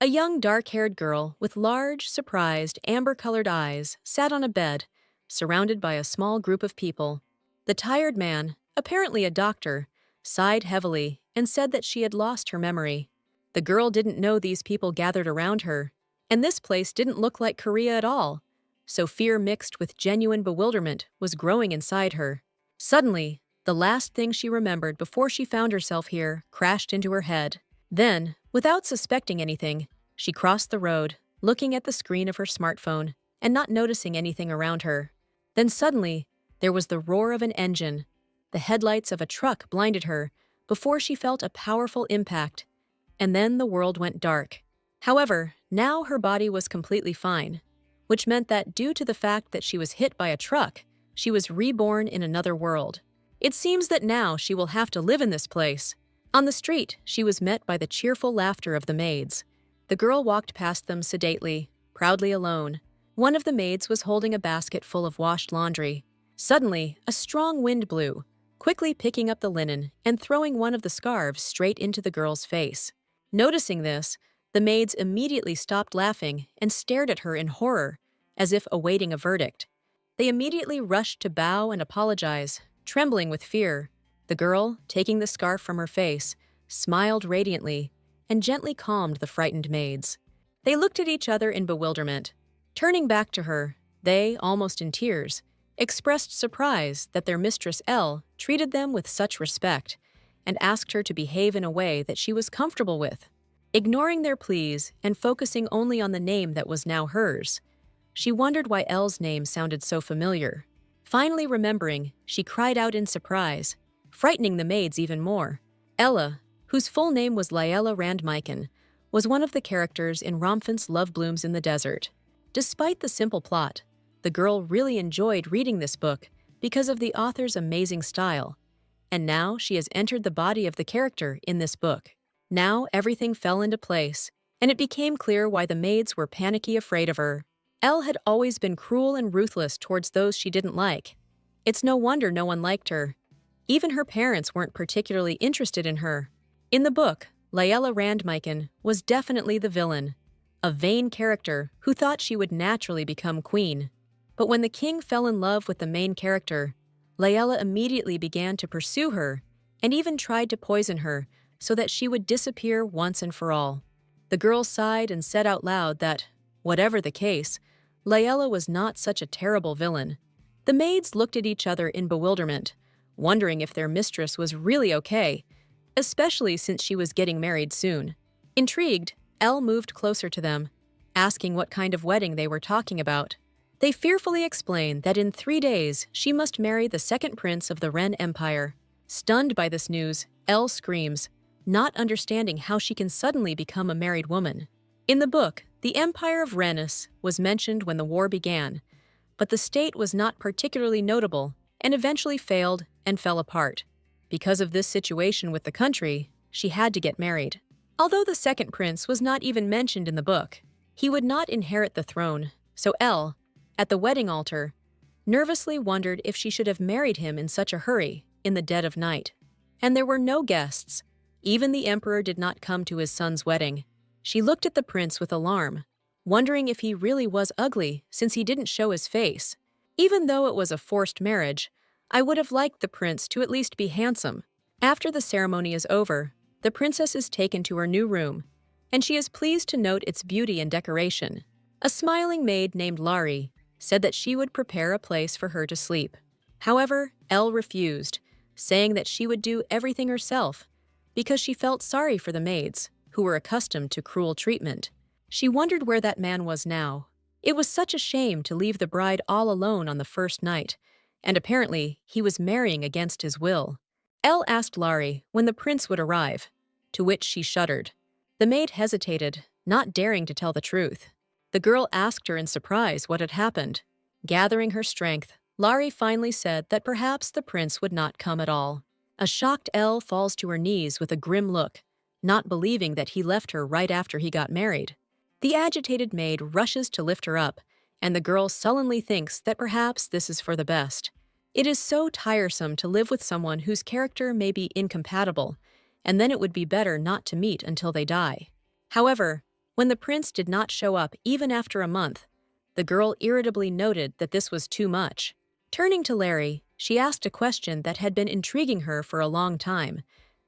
A young dark-haired girl with large, surprised, amber-colored eyes sat on a bed, surrounded by a small group of people. The tired man, apparently a doctor, sighed heavily and said that she had lost her memory. The girl didn't know these people gathered around her, and this place didn't look like Korea at all, so fear mixed with genuine bewilderment was growing inside her. Suddenly, the last thing she remembered before she found herself here crashed into her head. Then, without suspecting anything, she crossed the road, looking at the screen of her smartphone and not noticing anything around her. Then suddenly, there was the roar of an engine. The headlights of a truck blinded her before she felt a powerful impact. And then the world went dark. However, now her body was completely fine, which meant that due to the fact that she was hit by a truck, she was reborn in another world. It seems that now she will have to live in this place. On the street, she was met by the cheerful laughter of the maids. The girl walked past them sedately, proudly alone. One of the maids was holding a basket full of washed laundry. Suddenly, a strong wind blew, quickly picking up the linen and throwing one of the scarves straight into the girl's face. Noticing this, the maids immediately stopped laughing and stared at her in horror, as if awaiting a verdict. They immediately rushed to bow and apologize, trembling with fear. The girl, taking the scarf from her face, smiled radiantly and gently calmed the frightened maids. They looked at each other in bewilderment. Turning back to her, they, almost in tears, expressed surprise that their mistress Elle treated them with such respect and asked her to behave in a way that she was comfortable with. Ignoring their pleas and focusing only on the name that was now hers, she wondered why Elle's name sounded so familiar. Finally remembering, she cried out in surprise, frightening the maids even more. Ella, whose full name was Liella Randmeiken, was one of the characters in Romfant's Love Blooms in the Desert. Despite the simple plot, the girl really enjoyed reading this book because of the author's amazing style. And now she has entered the body of the character in this book. Now everything fell into place, and it became clear why the maids were panicky afraid of her. Elle had always been cruel and ruthless towards those she didn't like. It's no wonder no one liked her. Even her parents weren't particularly interested in her. In the book, Liella Randmeiken was definitely the villain, a vain character who thought she would naturally become queen. But when the king fell in love with the main character, Liella immediately began to pursue her and even tried to poison her so that she would disappear once and for all. The girl sighed and said out loud that, whatever the case, Liella was not such a terrible villain. The maids looked at each other in bewilderment, wondering if their mistress was really okay, especially since she was getting married soon. Intrigued, Elle moved closer to them, asking what kind of wedding they were talking about. They fearfully explained that in 3 days she must marry the second prince of the Ren Empire. Stunned by this news, Elle screams, not understanding how she can suddenly become a married woman. In the book, the Empire of Rennes was mentioned when the war began, but the state was not particularly notable and eventually failed and fell apart. Because of this situation with the country, she had to get married. Although the second prince was not even mentioned in the book, he would not inherit the throne, so Elle, at the wedding altar, nervously wondered if she should have married him in such a hurry in the dead of night. And there were no guests. Even the emperor did not come to his son's wedding. She looked at the prince with alarm, wondering if he really was ugly since he didn't show his face. Even though it was a forced marriage, I would have liked the prince to at least be handsome. After the ceremony is over, the princess is taken to her new room, and she is pleased to note its beauty and decoration. A smiling maid named Lari said that she would prepare a place for her to sleep. However, Elle refused, saying that she would do everything herself because she felt sorry for the maids, who were accustomed to cruel treatment. She wondered where that man was now. It was such a shame to leave the bride all alone on the first night, and apparently he was marrying against his will. Elle asked Lari when the prince would arrive, to which she shuddered. The maid hesitated, not daring to tell the truth. The girl asked her in surprise what had happened. Gathering her strength, Lari finally said that perhaps the prince would not come at all. A shocked Elle falls to her knees with a grim look, not believing that he left her right after he got married. The agitated maid rushes to lift her up, and the girl sullenly thinks that perhaps this is for the best. It is so tiresome to live with someone whose character may be incompatible, and then it would be better not to meet until they die. However, When the prince did not show up even after a month, the girl irritably noted that this was too much. Turning to Larry, she asked a question that had been intriguing her for a long time,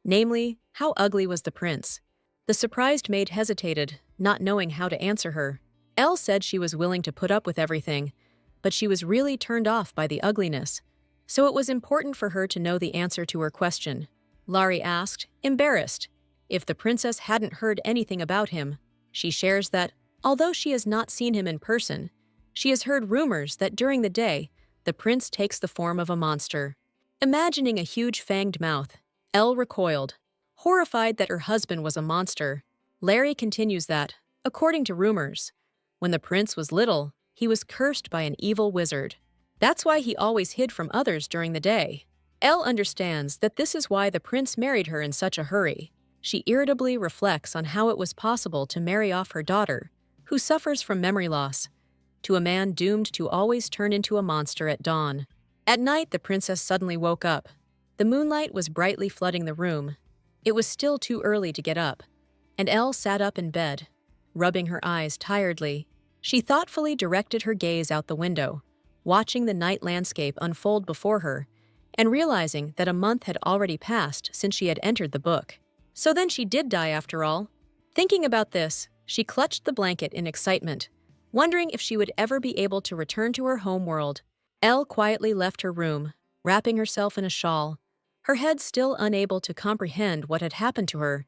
namely, how ugly was the prince? The surprised maid hesitated, not knowing how to answer her. Elle said she was willing to put up with everything, but she was really turned off by the ugliness, so it was important for her to know the answer to her question. Laurie asked, embarrassed, if the princess hadn't heard anything about him. She shares that, although she has not seen him in person, she has heard rumors that during the day, the prince takes the form of a monster. Imagining a huge fanged mouth, Elle recoiled, horrified that her husband was a monster. Larry continues that, according to rumors, when the prince was little, he was cursed by an evil wizard. That's why he always hid from others during the day. Elle understands that this is why the prince married her in such a hurry. She irritably reflects on how it was possible to marry off her daughter, who suffers from memory loss, to a man doomed to always turn into a monster at dawn. At night, the princess suddenly woke up. The moonlight was brightly flooding the room. It was still too early to get up, and Elle sat up in bed, rubbing her eyes tiredly. She thoughtfully directed her gaze out the window, watching the night landscape unfold before her, and realizing that a month had already passed since she had entered the book. So then she did die after all. Thinking about this, she clutched the blanket in excitement, wondering if she would ever be able to return to her home world. Elle quietly left her room, wrapping herself in a shawl, her head still unable to comprehend what had happened to her.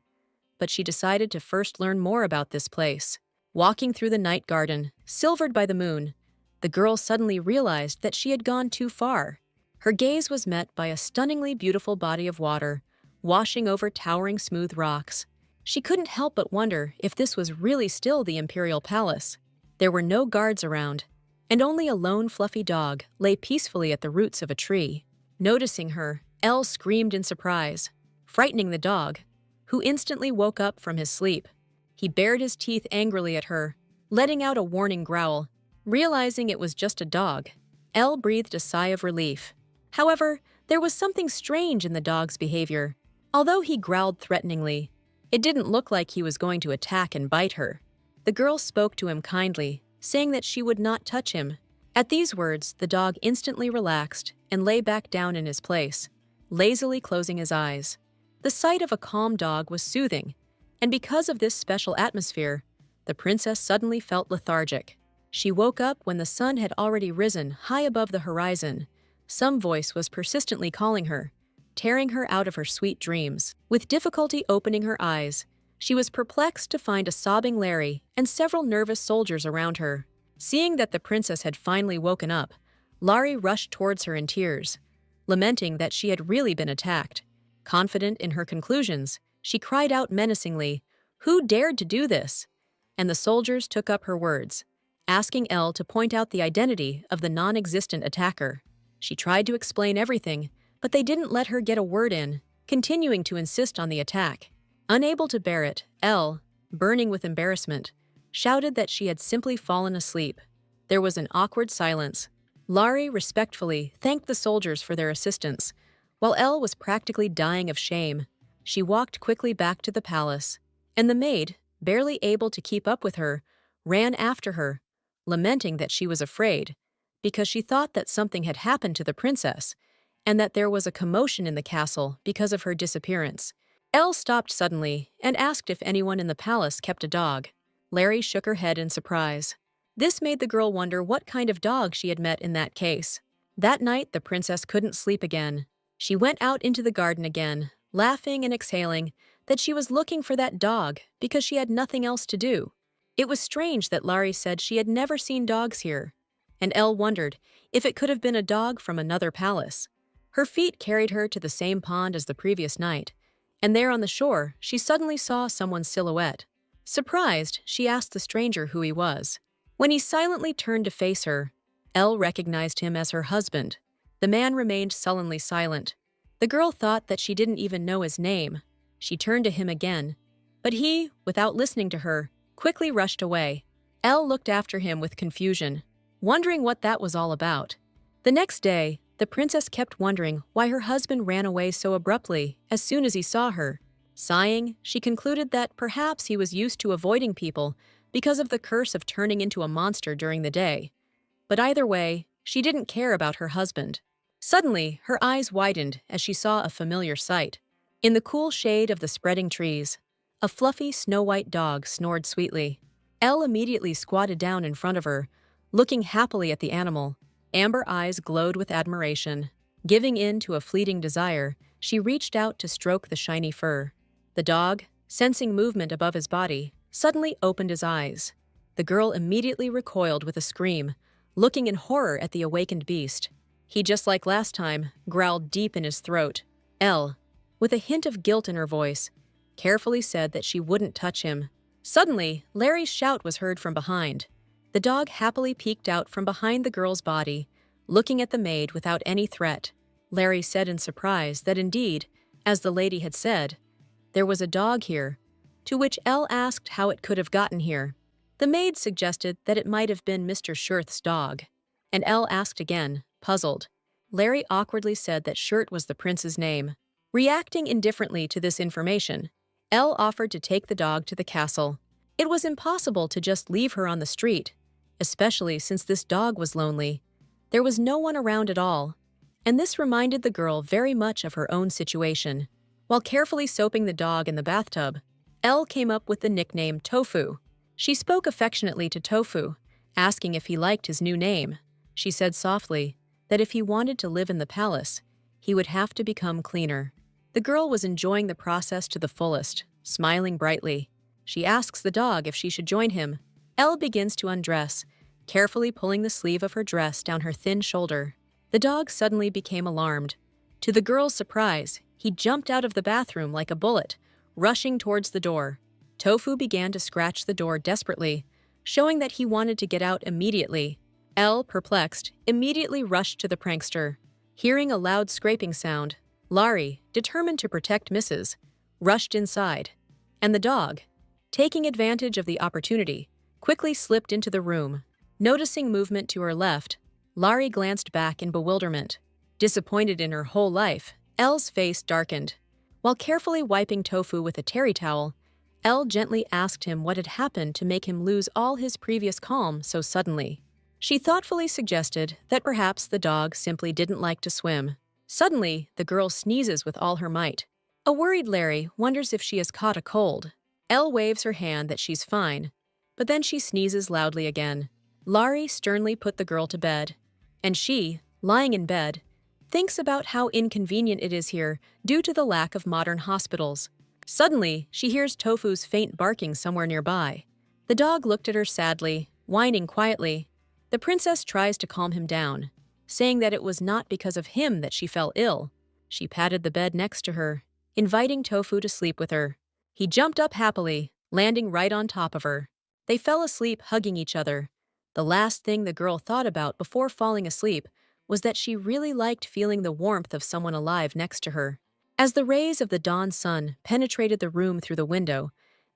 But she decided to first learn more about this place. Walking through the night garden, silvered by the moon, the girl suddenly realized that she had gone too far. Her gaze was met by a stunningly beautiful body of water, washing over towering smooth rocks. She couldn't help but wonder if this was really still the imperial palace. There were no guards around, and only a lone fluffy dog lay peacefully at the roots of a tree. Noticing her, Elle screamed in surprise, frightening the dog, who instantly woke up from his sleep. He bared his teeth angrily at her, letting out a warning growl. Realizing it was just a dog, Elle breathed a sigh of relief. However, there was something strange in the dog's behavior. Although he growled threateningly, it didn't look like he was going to attack and bite her. The girl spoke to him kindly, saying that she would not touch him. At these words, the dog instantly relaxed and lay back down in his place, lazily closing his eyes. The sight of a calm dog was soothing, and because of this special atmosphere, the princess suddenly felt lethargic. She woke up when the sun had already risen high above the horizon. Some voice was persistently calling her, tearing her out of her sweet dreams. With difficulty opening her eyes, she was perplexed to find a sobbing Larry and several nervous soldiers around her. Seeing that the princess had finally woken up, Laurie rushed towards her in tears, lamenting that she had really been attacked. Confident in her conclusions, she cried out menacingly, "Who dared to do this?" And the soldiers took up her words, asking Elle to point out the identity of the non-existent attacker. She tried to explain everything, but they didn't let her get a word in, continuing to insist on the attack. Unable to bear it, Elle, burning with embarrassment, shouted that she had simply fallen asleep. There was an awkward silence. Laurie respectfully thanked the soldiers for their assistance, while Elle was practically dying of shame. She walked quickly back to the palace, and the maid, barely able to keep up with her, ran after her, lamenting that she was afraid, because she thought that something had happened to the princess, and that there was a commotion in the castle because of her disappearance. Elle stopped suddenly and asked if anyone in the palace kept a dog. Larry shook her head in surprise. This made the girl wonder what kind of dog she had met in that case. That night, the princess couldn't sleep again. She went out into the garden again, laughing and exhaling that she was looking for that dog because she had nothing else to do. It was strange that Laurie said she had never seen dogs here, and Elle wondered if it could have been a dog from another palace. Her feet carried her to the same pond as the previous night, and there on the shore she suddenly saw someone's silhouette. Surprised, she asked the stranger who he was. When he silently turned to face her, Elle recognized him as her husband. The man remained sullenly silent. The girl thought that she didn't even know his name. She turned to him again, but he, without listening to her, quickly rushed away. Elle looked after him with confusion, wondering what that was all about. The next day, the princess kept wondering why her husband ran away so abruptly as soon as he saw her. Sighing, she concluded that perhaps he was used to avoiding people because of the curse of turning into a monster during the day. But either way, she didn't care about her husband. Suddenly, her eyes widened as she saw a familiar sight. In the cool shade of the spreading trees, a fluffy snow-white dog snored sweetly. Elle immediately squatted down in front of her, looking happily at the animal. Amber eyes glowed with admiration. Giving in to a fleeting desire, she reached out to stroke the shiny fur. The dog, sensing movement above his body, suddenly opened his eyes. The girl immediately recoiled with a scream, looking in horror at the awakened beast. He, just like last time, growled deep in his throat. Elle, with a hint of guilt in her voice, carefully said that she wouldn't touch him. Suddenly, Larry's shout was heard from behind. The dog happily peeked out from behind the girl's body, looking at the maid without any threat. Larry said in surprise that indeed, as the lady had said, there was a dog here, to which Elle asked how it could have gotten here. The maid suggested that it might have been Mr. Shirth's dog, and Elle asked again, puzzled. Larry awkwardly said that Shirt was the prince's name. Reacting indifferently to this information, Elle offered to take the dog to the castle. It was impossible to just leave her on the street, especially since this dog was lonely. There was no one around at all, and this reminded the girl very much of her own situation. While carefully soaping the dog in the bathtub, Elle came up with the nickname Tofu. She spoke affectionately to Tofu, asking if he liked his new name. She said softly that if he wanted to live in the palace, he would have to become cleaner. The girl was enjoying the process to the fullest, smiling brightly. She asks the dog if she should join him. Elle begins to undress, carefully pulling the sleeve of her dress down her thin shoulder. The dog suddenly became alarmed. To the girl's surprise, he jumped out of the bathroom like a bullet, rushing towards the door. Tofu began to scratch the door desperately, showing that he wanted to get out immediately. Elle, perplexed, immediately rushed to the prankster. Hearing a loud scraping sound, Larry, determined to protect Mrs., rushed inside, and the dog, taking advantage of the opportunity, quickly slipped into the room. Noticing movement to her left, Larry glanced back in bewilderment. Disappointed in her whole life, Elle's face darkened. While carefully wiping Tofu with a terry towel, Elle gently asked him what had happened to make him lose all his previous calm so suddenly. She thoughtfully suggested that perhaps the dog simply didn't like to swim. Suddenly, the girl sneezes with all her might. A worried Larry wonders if she has caught a cold. Elle waves her hand that she's fine, but then she sneezes loudly again. Larry sternly put the girl to bed, and she, lying in bed, thinks about how inconvenient it is here due to the lack of modern hospitals. Suddenly, she hears Tofu's faint barking somewhere nearby. The dog looked at her sadly, whining quietly. The princess tries to calm him down, saying that it was not because of him that she fell ill. She patted the bed next to her, inviting Tofu to sleep with her. He jumped up happily, landing right on top of her. They fell asleep hugging each other. The last thing the girl thought about before falling asleep was that she really liked feeling the warmth of someone alive next to her. As the rays of the dawn sun penetrated the room through the window,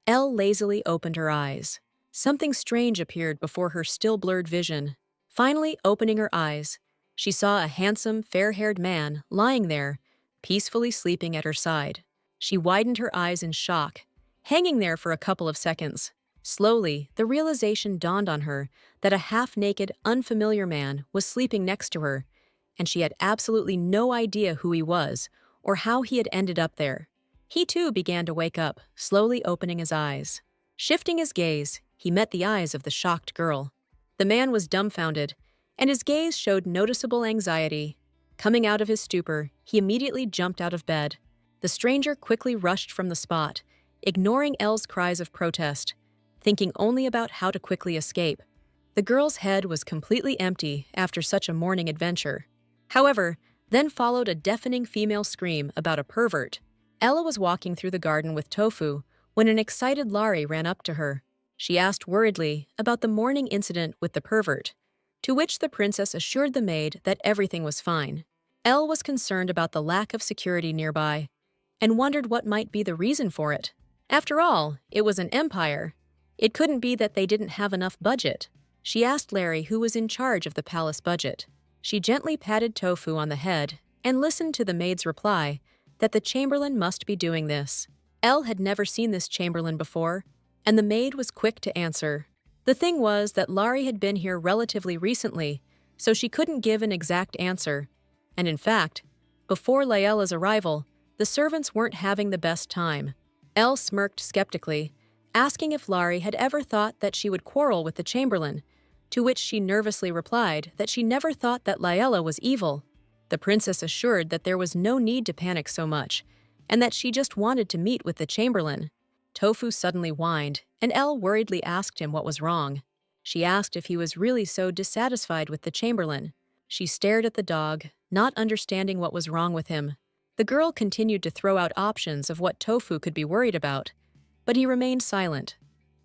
Elle lazily opened her eyes. Something strange appeared before her still blurred vision. Finally opening her eyes, she saw a handsome, fair-haired man lying there, peacefully sleeping at her side. She widened her eyes in shock, hanging there for a couple of seconds. Slowly, the realization dawned on her that a half-naked, unfamiliar man was sleeping next to her, and she had absolutely no idea who he was or how he had ended up there. He too began to wake up, slowly opening his eyes. Shifting his gaze, he met the eyes of the shocked girl. The man was dumbfounded, and his gaze showed noticeable anxiety. Coming out of his stupor, he immediately jumped out of bed. The stranger quickly rushed from the spot, ignoring Elle's cries of protest, thinking only about how to quickly escape. The girl's head was completely empty after such a morning adventure. However, then followed a deafening female scream about a pervert. Ella was walking through the garden with Tofu when an excited Larry ran up to her. She asked worriedly about the morning incident with the pervert, to which the princess assured the maid that everything was fine. Elle was concerned about the lack of security nearby and wondered what might be the reason for it. After all, it was an empire. It couldn't be that they didn't have enough budget. She asked Larry who was in charge of the palace budget. She gently patted Tofu on the head and listened to the maid's reply that the chamberlain must be doing this. Elle had never seen this chamberlain before, and the maid was quick to answer. The thing was that Laurie had been here relatively recently, so she couldn't give an exact answer. And in fact, before Laela's arrival, the servants weren't having the best time. Elle smirked skeptically, asking if Laurie had ever thought that she would quarrel with the chamberlain, to which she nervously replied that she never thought that Laela was evil. The princess assured that there was no need to panic so much, and that she just wanted to meet with the chamberlain. Tofu suddenly whined, and Elle worriedly asked him what was wrong. She asked if he was really so dissatisfied with the chamberlain. She stared at the dog, not understanding what was wrong with him. The girl continued to throw out options of what Tofu could be worried about, but he remained silent,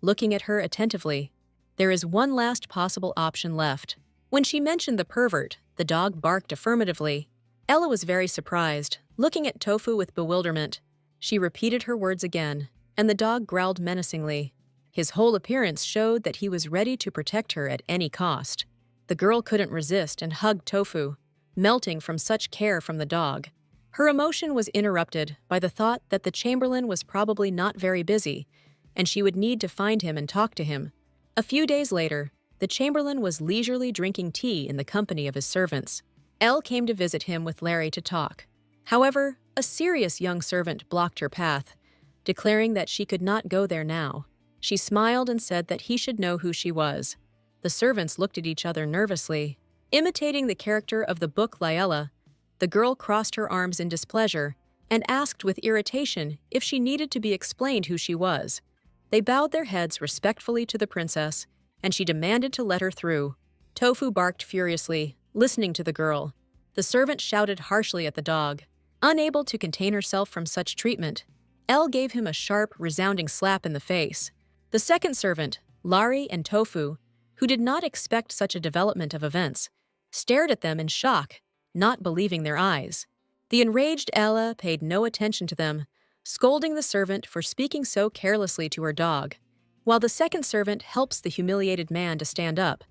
looking at her attentively. There is one last possible option left. When she mentioned the pervert, the dog barked affirmatively. Ella was very surprised, looking at Tofu with bewilderment. She repeated her words again, and the dog growled menacingly. His whole appearance showed that he was ready to protect her at any cost. The girl couldn't resist and hugged Tofu, melting from such care from the dog. Her emotion was interrupted by the thought that the chamberlain was probably not very busy, and she would need to find him and talk to him. A few days later, the chamberlain was leisurely drinking tea in the company of his servants. Elle came to visit him with Larry to talk. However, a serious young servant blocked her path, declaring that she could not go there now. She smiled and said that he should know who she was. The servants looked at each other nervously. Imitating the character of the book Laela, the girl crossed her arms in displeasure and asked with irritation if she needed to be explained who she was. They bowed their heads respectfully to the princess, and she demanded to let her through. Tofu barked furiously, listening to the girl. The servant shouted harshly at the dog. Unable to contain herself from such treatment, Elle gave him a sharp, resounding slap in the face. The second servant, Laurie and Tofu, who did not expect such a development of events, stared at them in shock, not believing their eyes. The enraged Ella paid no attention to them, scolding the servant for speaking so carelessly to her dog. While the second servant helps the humiliated man to stand up,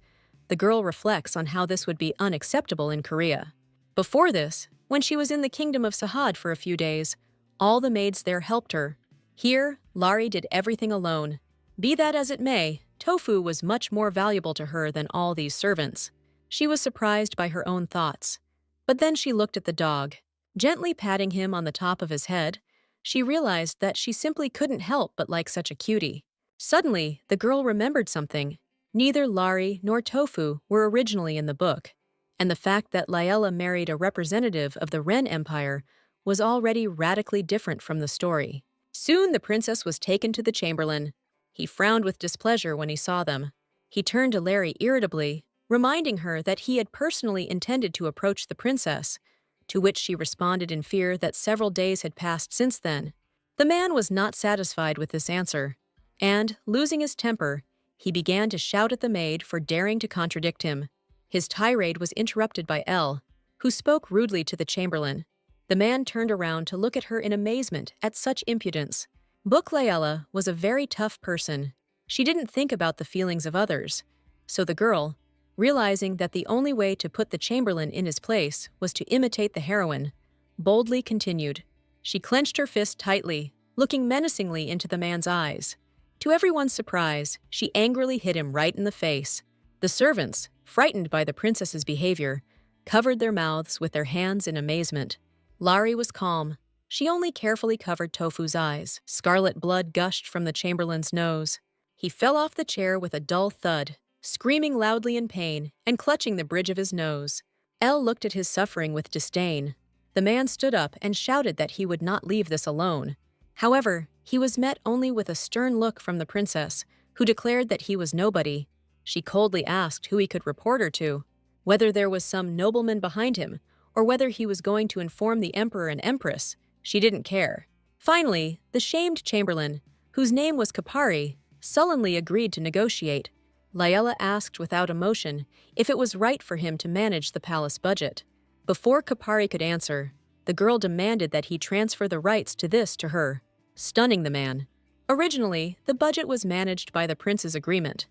the girl reflects on how this would be unacceptable in Korea. Before this, when she was in the kingdom of Sahad for a few days, all the maids there helped her. Here, Laurie did everything alone. Be that as it may, Tofu was much more valuable to her than all these servants. She was surprised by her own thoughts. But then she looked at the dog. Gently patting him on the top of his head, she realized that she simply couldn't help but like such a cutie. Suddenly, the girl remembered something. Neither Laurie nor Tofu were originally in the book, and the fact that Laela married a representative of the Ren Empire was already radically different from the story. Soon the princess was taken to the chamberlain. He frowned with displeasure when he saw them. He turned to Larry irritably, reminding her that he had personally intended to approach the princess, to which she responded in fear that several days had passed since then. The man was not satisfied with this answer, and, losing his temper, he began to shout at the maid for daring to contradict him. His tirade was interrupted by Elle, who spoke rudely to the chamberlain. The man turned around to look at her in amazement at such impudence. Book Laela was a very tough person. She didn't think about the feelings of others, so the girl, realizing that the only way to put the chamberlain in his place was to imitate the heroine, boldly continued. She clenched her fist tightly, looking menacingly into the man's eyes. To everyone's surprise, she angrily hit him right in the face. The servants, frightened by the princess's behavior, covered their mouths with their hands in amazement. Laurie was calm. She only carefully covered Tofu's eyes. Scarlet blood gushed from the chamberlain's nose. He fell off the chair with a dull thud, screaming loudly in pain and clutching the bridge of his nose. Elle looked at his suffering with disdain. The man stood up and shouted that he would not leave this alone. However, he was met only with a stern look from the princess, who declared that he was nobody. She coldly asked who he could report her to, whether there was some nobleman behind him, or whether he was going to inform the emperor and empress. She didn't care. Finally, the shamed chamberlain, whose name was Kapari, sullenly agreed to negotiate. Laela asked without emotion if it was right for him to manage the palace budget. Before Kapari could answer, the girl demanded that he transfer the rights to this to her, stunning the man. Originally, the budget was managed by the prince's agreement,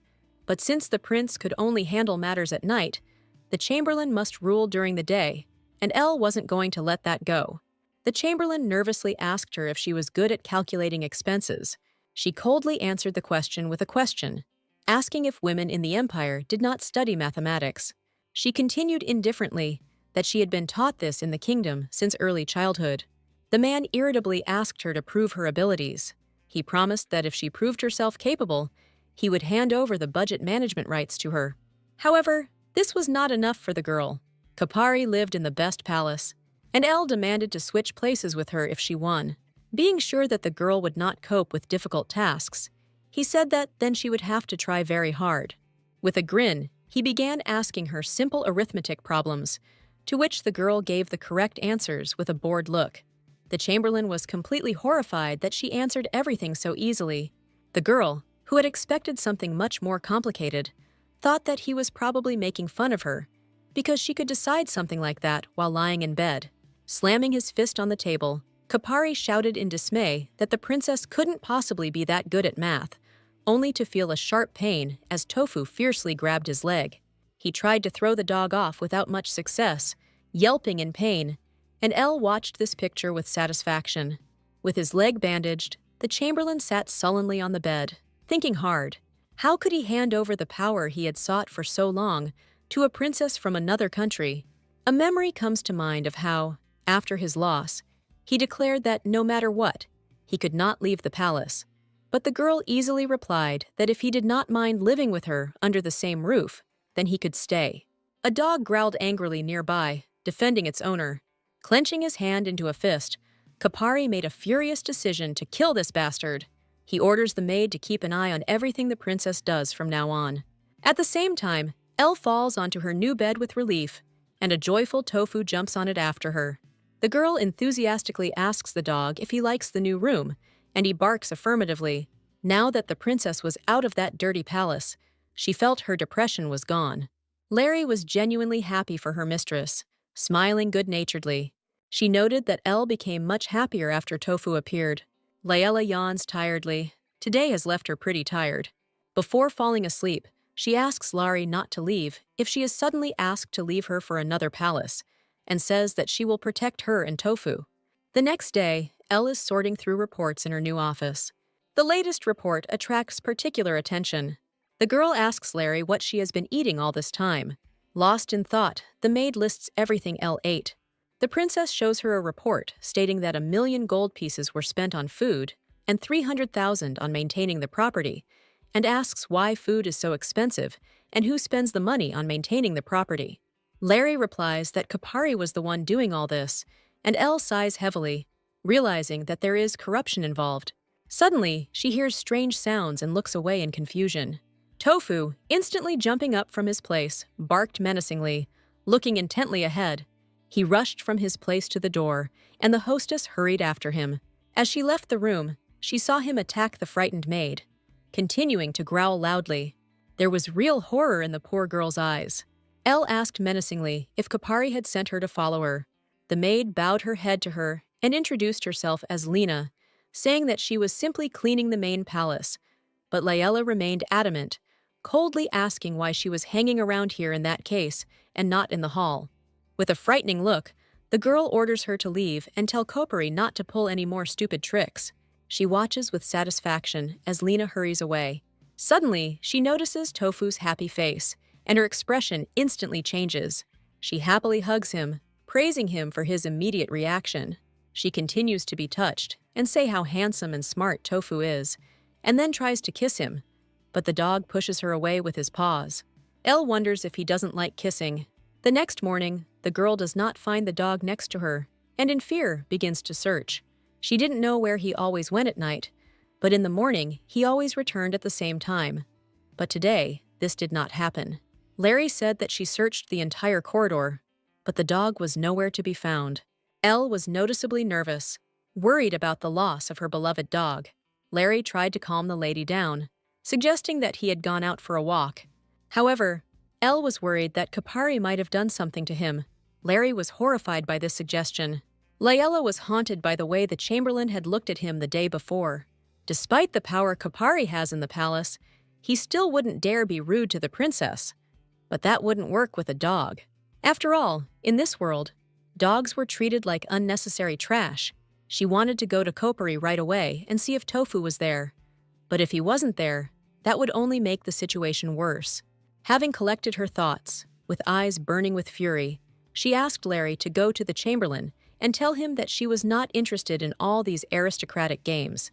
but since the prince could only handle matters at night, the chamberlain must rule during the day, and Elle wasn't going to let that go. The chamberlain nervously asked her if she was good at calculating expenses. She coldly answered the question with a question, asking if women in the empire did not study mathematics. She continued indifferently that she had been taught this in the kingdom since early childhood. The man irritably asked her to prove her abilities. He promised that if she proved herself capable, he would hand over the budget management rights to her. However, this was not enough for the girl. Kapari lived in the best palace, and Elle demanded to switch places with her if she won. Being sure that the girl would not cope with difficult tasks, he said that then she would have to try very hard. With a grin, he began asking her simple arithmetic problems, to which the girl gave the correct answers with a bored look. The chamberlain was completely horrified that she answered everything so easily. The girl, who had expected something much more complicated, thought that he was probably making fun of her, because she could decide something like that while lying in bed. Slamming his fist on the table, Kapari shouted in dismay that the princess couldn't possibly be that good at math, only to feel a sharp pain as Tofu fiercely grabbed his leg. He tried to throw the dog off without much success, yelping in pain, and Elle watched this picture with satisfaction. With his leg bandaged, the chamberlain sat sullenly on the bed, thinking hard. How could he hand over the power he had sought for so long to a princess from another country? A memory comes to mind of how, after his loss, he declared that no matter what, he could not leave the palace. But the girl easily replied that if he did not mind living with her under the same roof, then he could stay. A dog growled angrily nearby, defending its owner. Clenching his hand into a fist, Kapari made a furious decision to kill this bastard. He orders the maid to keep an eye on everything the princess does from now on. At the same time, Elle falls onto her new bed with relief, and a joyful Tofu jumps on it after her. The girl enthusiastically asks the dog if he likes the new room, and he barks affirmatively. Now that the princess was out of that dirty palace, she felt her depression was gone. Larry was genuinely happy for her mistress, smiling good-naturedly. She noted that Elle became much happier after Tofu appeared. Layla yawns tiredly. Today has left her pretty tired. Before falling asleep, she asks Larry not to leave if she is suddenly asked to leave her for another palace, and says that she will protect her and Tofu. The next day, Elle is sorting through reports in her new office. The latest report attracts particular attention. The girl asks Larry what she has been eating all this time. Lost in thought, the maid lists everything Elle ate. The princess shows her a report stating that 1,000,000 gold pieces were spent on food and 300,000 on maintaining the property, and asks why food is so expensive and who spends the money on maintaining the property. Larry replies that Kapari was the one doing all this, and Elle sighs heavily, realizing that there is corruption involved. Suddenly, she hears strange sounds and looks away in confusion. Tofu, instantly jumping up from his place, barked menacingly, looking intently ahead. He rushed from his place to the door, and the hostess hurried after him. As she left the room, she saw him attack the frightened maid, continuing to growl loudly. There was real horror in the poor girl's eyes. Elle asked menacingly if Kapari had sent her to follow her. The maid bowed her head to her and introduced herself as Lena, saying that she was simply cleaning the main palace. But Layla remained adamant, coldly asking why she was hanging around here in that case and not in the hall. With a frightening look, the girl orders her to leave and tell Kopari not to pull any more stupid tricks. She watches with satisfaction as Lena hurries away. Suddenly, she notices Tofu's happy face, and her expression instantly changes. She happily hugs him, praising him for his immediate reaction. She continues to be touched and say how handsome and smart Tofu is, and then tries to kiss him, but the dog pushes her away with his paws. Elle wonders if he doesn't like kissing. The next morning, the girl does not find the dog next to her, and in fear begins to search. She didn't know where he always went at night, but in the morning he always returned at the same time. But today, this did not happen. Larry said that she searched the entire corridor, but the dog was nowhere to be found. Elle was noticeably nervous, worried about the loss of her beloved dog. Larry tried to calm the lady down, suggesting that he had gone out for a walk. However, Elle was worried that Kapari might have done something to him. Larry was horrified by this suggestion. Layla was haunted by the way the chamberlain had looked at him the day before. Despite the power Kapari has in the palace, he still wouldn't dare be rude to the princess. But that wouldn't work with a dog. After all, in this world, Dogs were treated like unnecessary trash. She wanted to go to Kopari right away and see if Tofu was there. But if he wasn't there, that would only make the situation worse. Having collected her thoughts, with eyes burning with fury, she asked Larry to go to the Chamberlain and tell him that she was not interested in all these aristocratic games,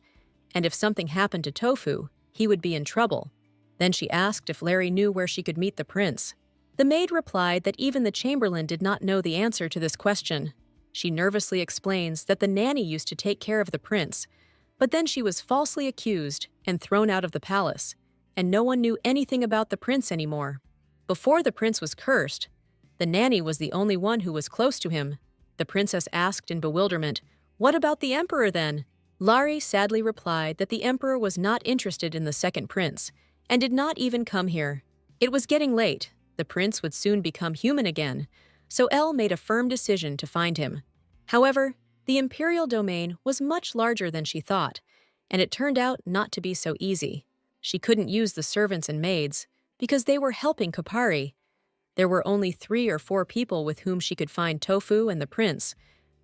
and if something happened to Tofu, he would be in trouble. Then she asked if Larry knew where she could meet the prince. The maid replied that even the Chamberlain did not know the answer to this question. She nervously explains that the nanny used to take care of the prince, but then she was falsely accused and thrown out of the palace, and no one knew anything about the prince anymore. Before the prince was cursed, the nanny was the only one who was close to him. The princess asked in bewilderment, "What about the emperor then?" Larry sadly replied that the emperor was not interested in the second prince and did not even come here. It was getting late. The prince would soon become human again, so Elle made a firm decision to find him. However, the imperial domain was much larger than she thought, and it turned out not to be so easy. She couldn't use the servants and maids because they were helping Kopari. There were only 3 or 4 people with whom she could find Tofu and the prince,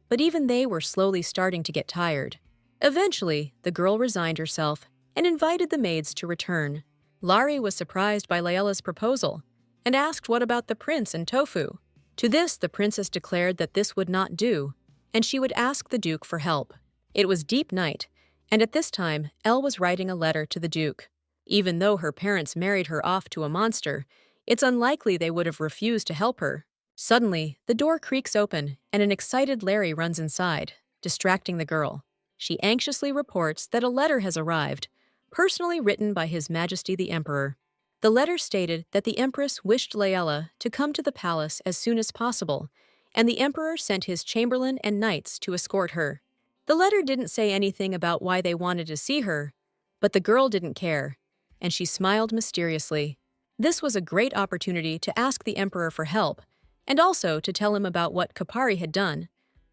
but even they were slowly starting to get tired. Eventually, the girl resigned herself and invited the maids to return. Larry was surprised by Layella's proposal and asked what about the prince and Tofu. To this, the princess declared that this would not do, and she would ask the duke for help. It was deep night, and at this time, Elle was writing a letter to the duke. Even though her parents married her off to a monster, it's unlikely they would have refused to help her. Suddenly, the door creaks open, and an excited Larry runs inside, distracting the girl. She anxiously reports that a letter has arrived, personally written by His Majesty the Emperor. The letter stated that the Empress wished Layella to come to the palace as soon as possible, and the Emperor sent his chamberlain and knights to escort her. The letter didn't say anything about why they wanted to see her, but the girl didn't care, and she smiled mysteriously. This was a great opportunity to ask the Emperor for help, and also to tell him about what Kopari had done.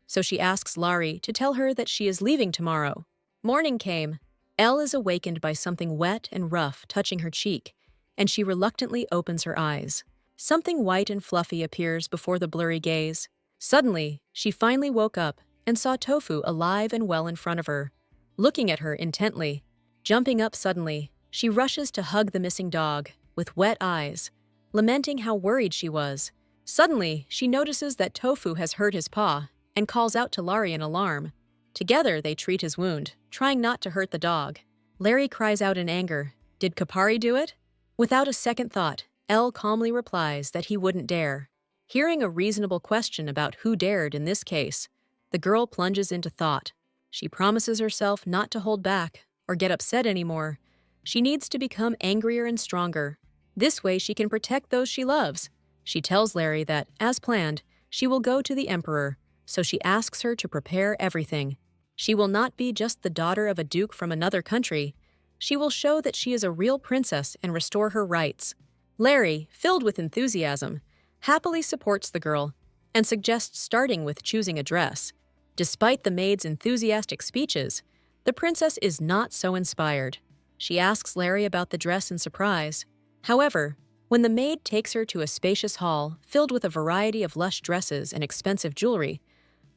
So she asks Larry to tell her that she is leaving tomorrow. Morning came. Elle is awakened by something wet and rough touching her cheek, and she reluctantly opens her eyes. Something white and fluffy appears before the blurry gaze. Suddenly, she finally woke up and saw Tofu alive and well in front of her, looking at her intently. Jumping up suddenly, she rushes to hug the missing dog, with wet eyes, lamenting how worried she was. Suddenly, she notices that Tofu has hurt his paw and calls out to Larry in alarm. Together, they treat his wound, trying not to hurt the dog. Larry cries out in anger, "Did Kopari do it?" Without a second thought, Elle calmly replies that he wouldn't dare. Hearing a reasonable question about who dared in this case, the girl plunges into thought. She promises herself not to hold back or get upset anymore. She needs to become angrier and stronger. This way she can protect those she loves. She tells Larry that, as planned, she will go to the Emperor, so she asks her to prepare everything. She will not be just the daughter of a duke from another country. She will show that she is a real princess and restore her rights. Larry, filled with enthusiasm, happily supports the girl and suggests starting with choosing a dress. Despite the maid's enthusiastic speeches, the princess is not so inspired. She asks Larry about the dress in surprise. However, when the maid takes her to a spacious hall filled with a variety of lush dresses and expensive jewelry,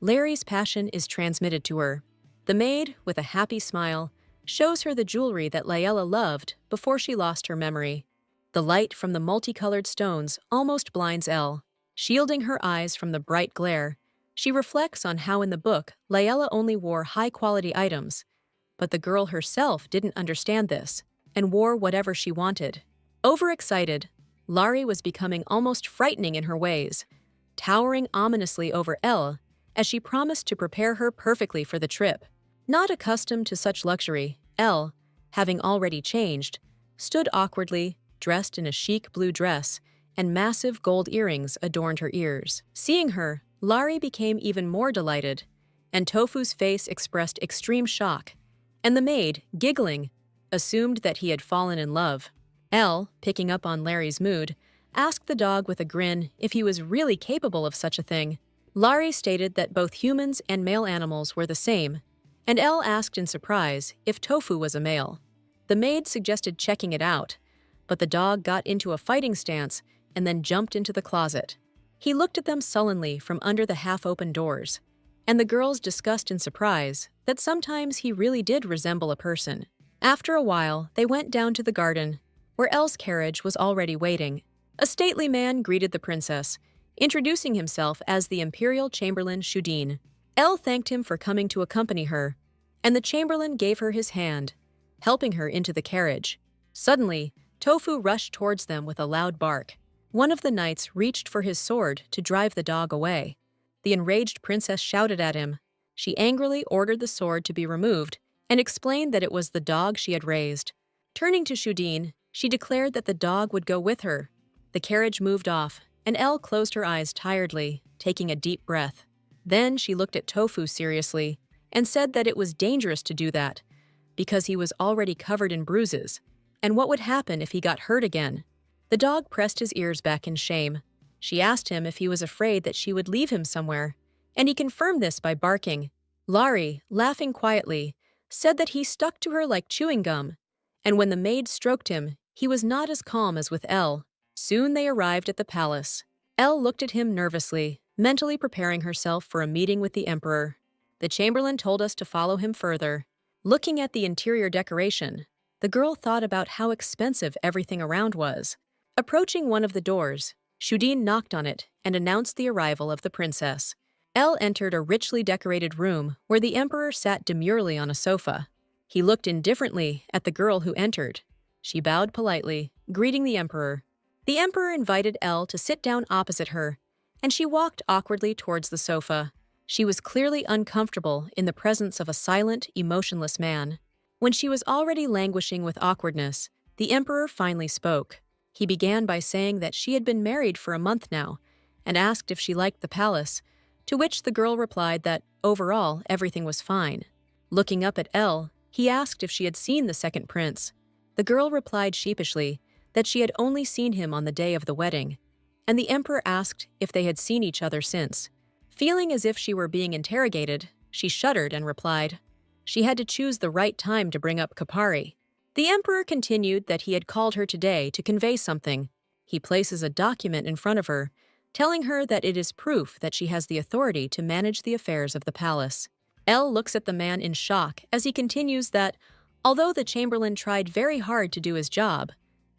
Larry's passion is transmitted to her. The maid, with a happy smile, shows her the jewelry that Layella loved before she lost her memory. The light from the multicolored stones almost blinds Elle. Shielding her eyes from the bright glare, she reflects on how in the book Layella only wore high-quality items, but the girl herself didn't understand this and wore whatever she wanted. Overexcited, Larry was becoming almost frightening in her ways, towering ominously over Elle as she promised to prepare her perfectly for the trip. Not accustomed to such luxury, Elle, having already changed, stood awkwardly, dressed in a chic blue dress, and massive gold earrings adorned her ears. Seeing her, Larry became even more delighted, and Tofu's face expressed extreme shock, and the maid, giggling, assumed that he had fallen in love. Elle, picking up on Larry's mood, asked the dog with a grin if he was really capable of such a thing. Larry stated that both humans and male animals were the same, and Elle asked in surprise if Tofu was a male. The maid suggested checking it out, but the dog got into a fighting stance and then jumped into the closet. He looked at them sullenly from under the half-open doors, and the girls discussed in surprise that sometimes he really did resemble a person. After a while, they went down to the garden, where Elle's carriage was already waiting. A stately man greeted the princess, introducing himself as the Imperial Chamberlain Shudin. Elle thanked him for coming to accompany her, and the Chamberlain gave her his hand, helping her into the carriage. Suddenly, Tofu rushed towards them with a loud bark. One of the knights reached for his sword to drive the dog away. The enraged princess shouted at him. She angrily ordered the sword to be removed and explained that it was the dog she had raised. Turning to Shudin, she declared that the dog would go with her. The carriage moved off, and Elle closed her eyes tiredly, taking a deep breath. Then she looked at Tofu seriously and said that it was dangerous to do that, because he was already covered in bruises, and what would happen if he got hurt again? The dog pressed his ears back in shame. She asked him if he was afraid that she would leave him somewhere, and he confirmed this by barking. Laurie, laughing quietly, said that he stuck to her like chewing gum, and when the maid stroked him, he was not as calm as with Elle. Soon they arrived at the palace. Elle looked at him nervously, mentally preparing herself for a meeting with the emperor. The chamberlain told us to follow him further. Looking at the interior decoration, the girl thought about how expensive everything around was. Approaching one of the doors, Shudin knocked on it and announced the arrival of the princess. Elle entered a richly decorated room where the emperor sat demurely on a sofa. He looked indifferently at the girl who entered. She bowed politely, greeting the emperor. The emperor invited Elle to sit down opposite her, and she walked awkwardly towards the sofa. She was clearly uncomfortable in the presence of a silent, emotionless man. When she was already languishing with awkwardness, the emperor finally spoke. He began by saying that she had been married for a month now, and asked if she liked the palace, to which the girl replied that, overall, everything was fine. Looking up at Elle, he asked if she had seen the second prince. The girl replied sheepishly that she had only seen him on the day of the wedding, and the emperor asked if they had seen each other since. Feeling as if she were being interrogated, she shuddered and replied. She had to choose the right time to bring up Kapari. The emperor continued that he had called her today to convey something. He places a document in front of her, telling her that it is proof that she has the authority to manage the affairs of the palace. Elle looks at the man in shock as he continues that, although the chamberlain tried very hard to do his job,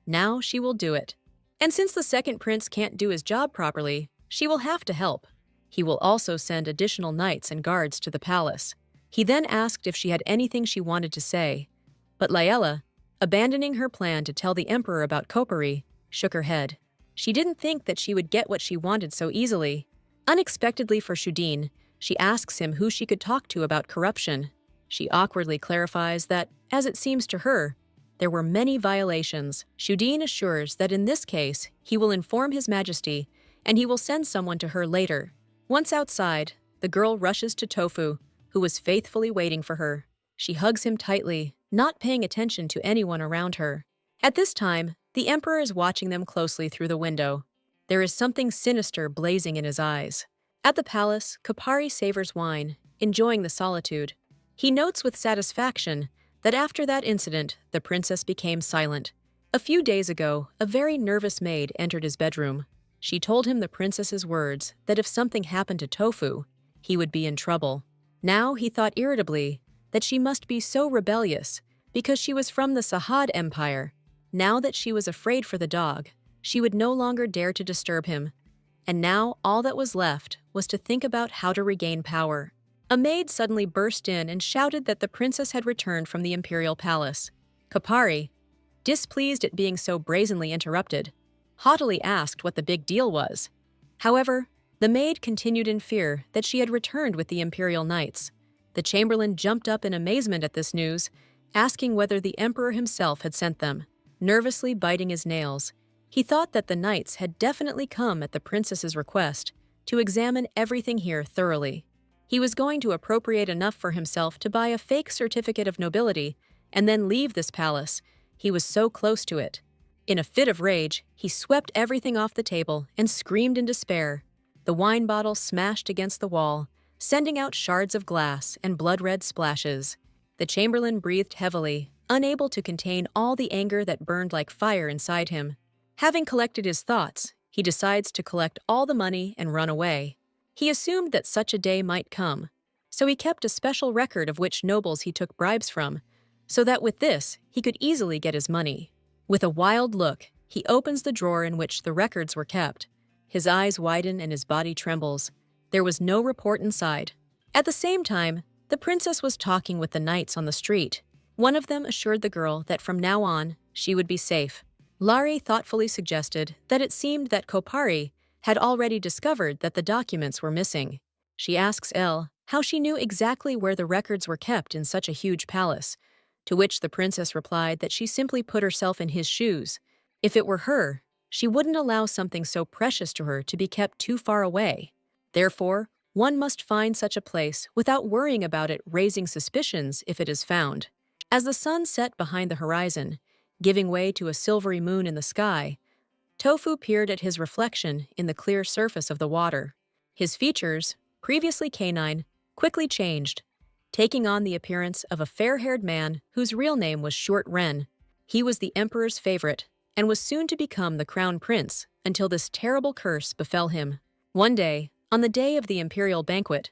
now she will do it. And since the second prince can't do his job properly, she will have to help. He will also send additional knights and guards to the palace. He then asked if she had anything she wanted to say, but Layla, abandoning her plan to tell the emperor about Kopari, shook her head. She didn't think that she would get what she wanted so easily. Unexpectedly for Shudin, she asks him who she could talk to about corruption. She awkwardly clarifies that, as it seems to her, there were many violations. Shudin assures that in this case, he will inform His Majesty, and he will send someone to her later. Once outside, the girl rushes to Tofu, who was faithfully waiting for her. She hugs him tightly, not paying attention to anyone around her. At this time, the emperor is watching them closely through the window. There is something sinister blazing in his eyes. At the palace, Kapari savors wine, enjoying the solitude. He notes with satisfaction that after that incident, the princess became silent. A few days ago, a very nervous maid entered his bedroom. She told him the princess's words that if something happened to Tofu, he would be in trouble. Now he thought irritably that she must be so rebellious because she was from the Sahad Empire. Now that she was afraid for the dog, she would no longer dare to disturb him. And now all that was left was to think about how to regain power. A maid suddenly burst in and shouted that the princess had returned from the imperial palace. Kapari, displeased at being so brazenly interrupted, haughtily asked what the big deal was. However, the maid continued in fear that she had returned with the imperial knights. The chamberlain jumped up in amazement at this news, asking whether the emperor himself had sent them. Nervously biting his nails, he thought that the knights had definitely come at the princess's request to examine everything here thoroughly. He was going to appropriate enough for himself to buy a fake certificate of nobility and then leave this palace. He was so close to it. In a fit of rage, he swept everything off the table and screamed in despair. The wine bottle smashed against the wall, sending out shards of glass and blood-red splashes. The chamberlain breathed heavily, unable to contain all the anger that burned like fire inside him. Having collected his thoughts, he decides to collect all the money and run away. He assumed that such a day might come, so he kept a special record of which nobles he took bribes from, so that with this he could easily get his money. With a wild look, he opens the drawer in which the records were kept. His eyes widen and his body trembles. There was no report inside. At the same time, the princess was talking with the knights on the street. One of them assured the girl that from now on, she would be safe. Lari thoughtfully suggested that it seemed that Kopari had already discovered that the documents were missing. She asks Elle how she knew exactly where the records were kept in such a huge palace, to which the princess replied that she simply put herself in his shoes. If it were her, she wouldn't allow something so precious to her to be kept too far away. Therefore, one must find such a place without worrying about it raising suspicions if it is found. As the sun set behind the horizon, giving way to a silvery moon in the sky, Tofu peered at his reflection in the clear surface of the water. His features, previously canine, quickly changed, taking on the appearance of a fair-haired man whose real name was Short Ren. He was the emperor's favorite and was soon to become the crown prince until this terrible curse befell him. One day, on the day of the imperial banquet,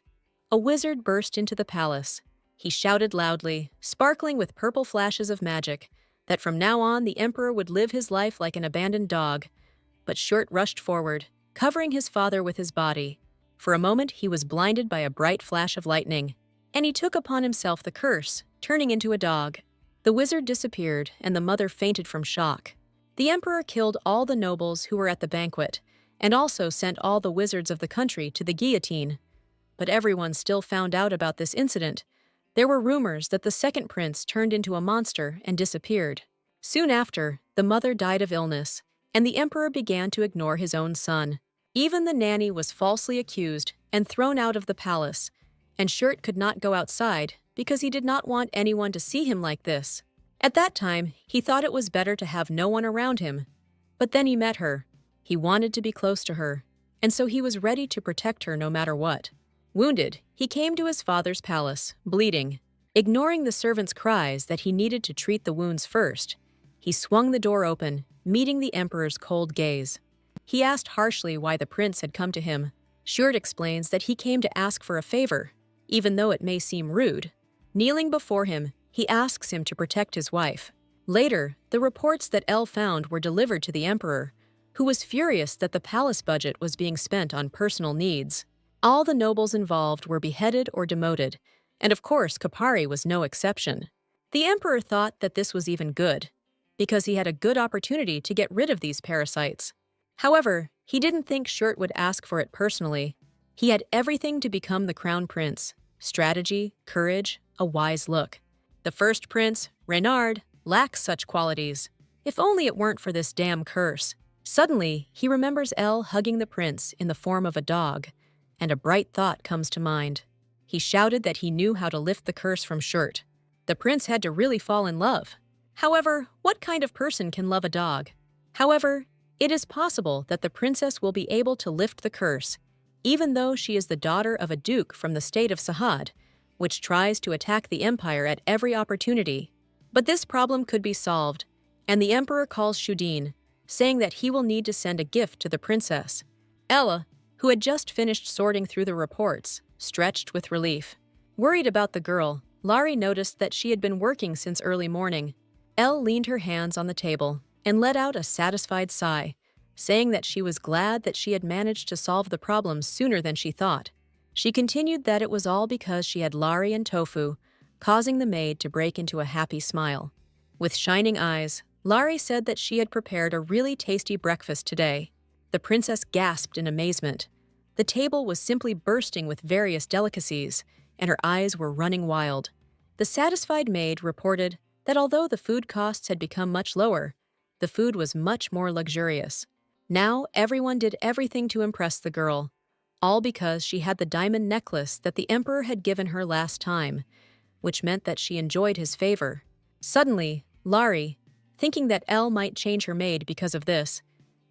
a wizard burst into the palace. He shouted loudly, sparkling with purple flashes of magic, that from now on the emperor would live his life like an abandoned dog. But Short rushed forward, covering his father with his body. For a moment he was blinded by a bright flash of lightning, and he took upon himself the curse, turning into a dog. The wizard disappeared, and the mother fainted from shock. The emperor killed all the nobles who were at the banquet, and also sent all the wizards of the country to the guillotine. But everyone still found out about this incident. There were rumors that the second prince turned into a monster and disappeared. Soon after, the mother died of illness, and the emperor began to ignore his own son. Even the nanny was falsely accused and thrown out of the palace, and Shirt could not go outside because he did not want anyone to see him like this. At that time, he thought it was better to have no one around him. But then he met her. He wanted to be close to her, and so he was ready to protect her no matter what. Wounded, he came to his father's palace, bleeding. Ignoring the servant's cries that he needed to treat the wounds first, he swung the door open, meeting the emperor's cold gaze. He asked harshly why the prince had come to him. Shirt explains that he came to ask for a favor, even though it may seem rude. Kneeling before him, he asks him to protect his wife. Later, the reports that Elle found were delivered to the emperor, who was furious that the palace budget was being spent on personal needs. All the nobles involved were beheaded or demoted, and of course Kopari was no exception. The emperor thought that this was even good, because he had a good opportunity to get rid of these parasites. However, he didn't think Shirt would ask for it personally. He had everything to become the crown prince: strategy, courage, a wise look. The first prince, Reynard, lacks such qualities. If only it weren't for this damn curse. Suddenly, he remembers Elle hugging the prince in the form of a dog, and a bright thought comes to mind. He shouted that he knew how to lift the curse from Shirt. The prince had to really fall in love. However, what kind of person can love a dog? However, it is possible that the princess will be able to lift the curse, even though she is the daughter of a duke from the state of Sahad, which tries to attack the empire at every opportunity. But this problem could be solved, and the emperor calls Shudin, saying that he will need to send a gift to the princess. Ella, who had just finished sorting through the reports, stretched with relief. Worried about the girl, Lari noticed that she had been working since early morning. Elle leaned her hands on the table and let out a satisfied sigh, saying that she was glad that she had managed to solve the problem sooner than she thought. She continued that it was all because she had Lari and Tofu, causing the maid to break into a happy smile. With shining eyes, Lari said that she had prepared a really tasty breakfast today. The princess gasped in amazement. The table was simply bursting with various delicacies, and her eyes were running wild. The satisfied maid reported that although the food costs had become much lower, the food was much more luxurious. Now everyone did everything to impress the girl, all because she had the diamond necklace that the emperor had given her last time, which meant that she enjoyed his favor. Suddenly, Lari, thinking that Elle might change her maid because of this,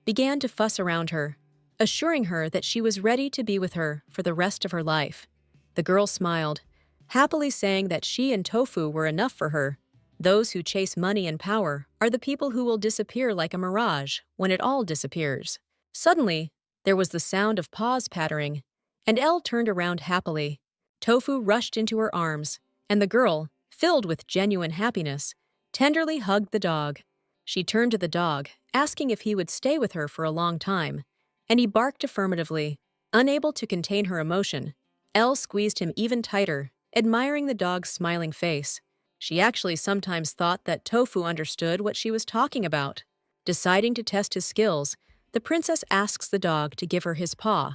began to fuss around her, assuring her that she was ready to be with her for the rest of her life. The girl smiled, happily saying that she and Tofu were enough for her. Those who chase money and power are the people who will disappear like a mirage when it all disappears. Suddenly, there was the sound of paws pattering, and Elle turned around happily. Tofu rushed into her arms, and the girl, filled with genuine happiness, tenderly hugged the dog. She turned to the dog, asking if he would stay with her for a long time, and he barked affirmatively. Unable to contain her emotion, Elle squeezed him even tighter, admiring the dog's smiling face. She actually sometimes thought that Tofu understood what she was talking about. Deciding to test his skills, the princess asks the dog to give her his paw,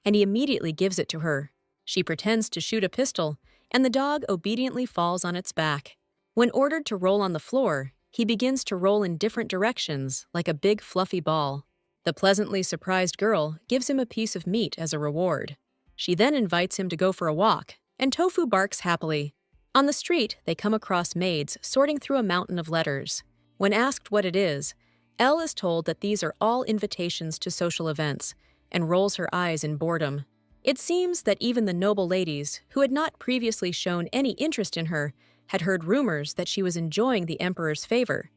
and he immediately gives it to her. She pretends to shoot a pistol, and the dog obediently falls on its back. When ordered to roll on the floor, he begins to roll in different directions, like a big fluffy ball. The pleasantly surprised girl gives him a piece of meat as a reward. She then invites him to go for a walk, and Tofu barks happily. On the street, they come across maids sorting through a mountain of letters. When asked what it is, Elle is told that these are all invitations to social events, and rolls her eyes in boredom. It seems that even the noble ladies, who had not previously shown any interest in her, had heard rumors that she was enjoying the emperor's favor.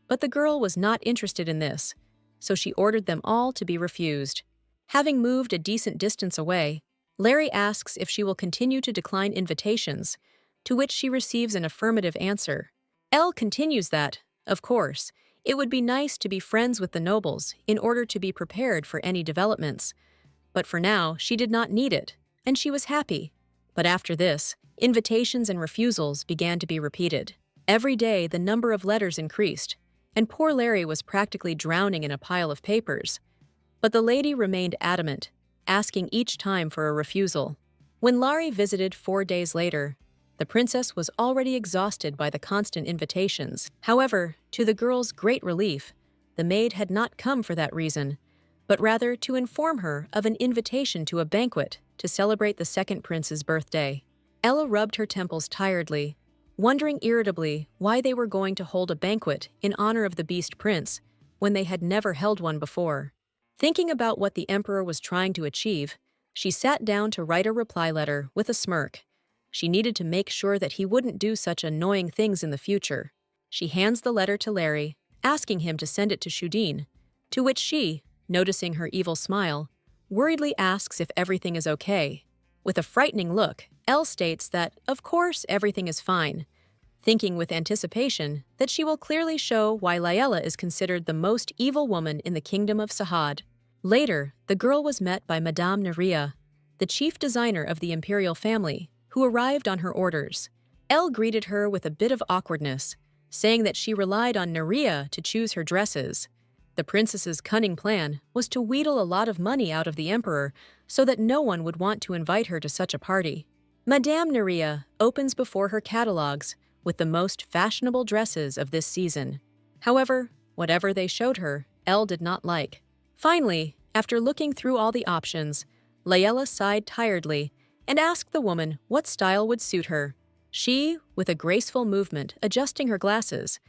But the girl was not interested in this, so she ordered them all to be refused. Having moved a decent distance away, Larry asks if she will continue to decline invitations, to which she receives an affirmative answer. Elle continues that, of course, it would be nice to be friends with the nobles in order to be prepared for any developments. But for now, she did not need it, and she was happy. But after this, invitations and refusals began to be repeated. Every day, the number of letters increased, and poor Larry was practically drowning in a pile of papers. But the lady remained adamant, asking each time for a refusal. When Larry visited 4 days later, the princess was already exhausted by the constant invitations. However, to the girl's great relief, the maid had not come for that reason, but rather to inform her of an invitation to a banquet to celebrate the second prince's birthday. Ella rubbed her temples tiredly, wondering irritably why they were going to hold a banquet in honor of the Beast Prince when they had never held one before. Thinking about what the emperor was trying to achieve, she sat down to write a reply letter with a smirk. She needed to make sure that he wouldn't do such annoying things in the future. She hands the letter to Larry, asking him to send it to Shudine, to which she, noticing her evil smile, worriedly asks if everything is okay. With a frightening look, Elle states that, of course, everything is fine, thinking with anticipation that she will clearly show why Layla is considered the most evil woman in the kingdom of Sahad. Later, the girl was met by Madame Neria, the chief designer of the imperial family, who arrived on her orders. Elle greeted her with a bit of awkwardness, saying that she relied on Neria to choose her dresses. The princess's cunning plan was to wheedle a lot of money out of the emperor so that no one would want to invite her to such a party. Madame Neria opens before her catalogs with the most fashionable dresses of this season. However, whatever they showed her, Elle did not like. Finally, after looking through all the options, Layla sighed tiredly and asked the woman what style would suit her. She, with a graceful movement adjusting her glasses,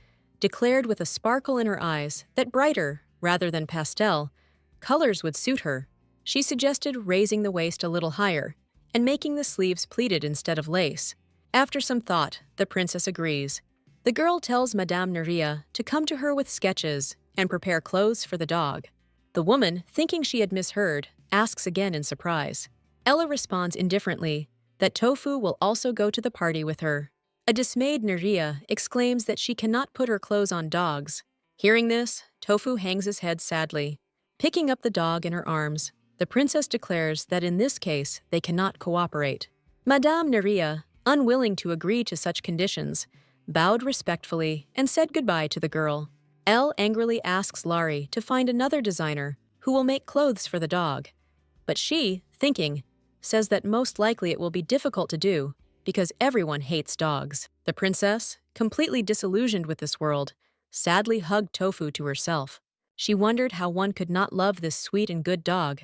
declared with a sparkle in her eyes that brighter, rather than pastel, colors would suit her. She suggested raising the waist a little higher and making the sleeves pleated instead of lace. After some thought, the princess agrees. The girl tells Madame Neria to come to her with sketches and prepare clothes for the dog. The woman, thinking she had misheard, asks again in surprise. Ella responds indifferently that Tofu will also go to the party with her. A dismayed Neria exclaims that she cannot put her clothes on dogs. Hearing this, Tofu hangs his head sadly. Picking up the dog in her arms, the princess declares that in this case they cannot cooperate. Madame Neria, unwilling to agree to such conditions, bowed respectfully and said goodbye to the girl. Elle angrily asks Larry to find another designer who will make clothes for the dog. But she, thinking, says that most likely it will be difficult to do because everyone hates dogs. The princess, completely disillusioned with this world, sadly hugged Tofu to herself. She wondered how one could not love this sweet and good dog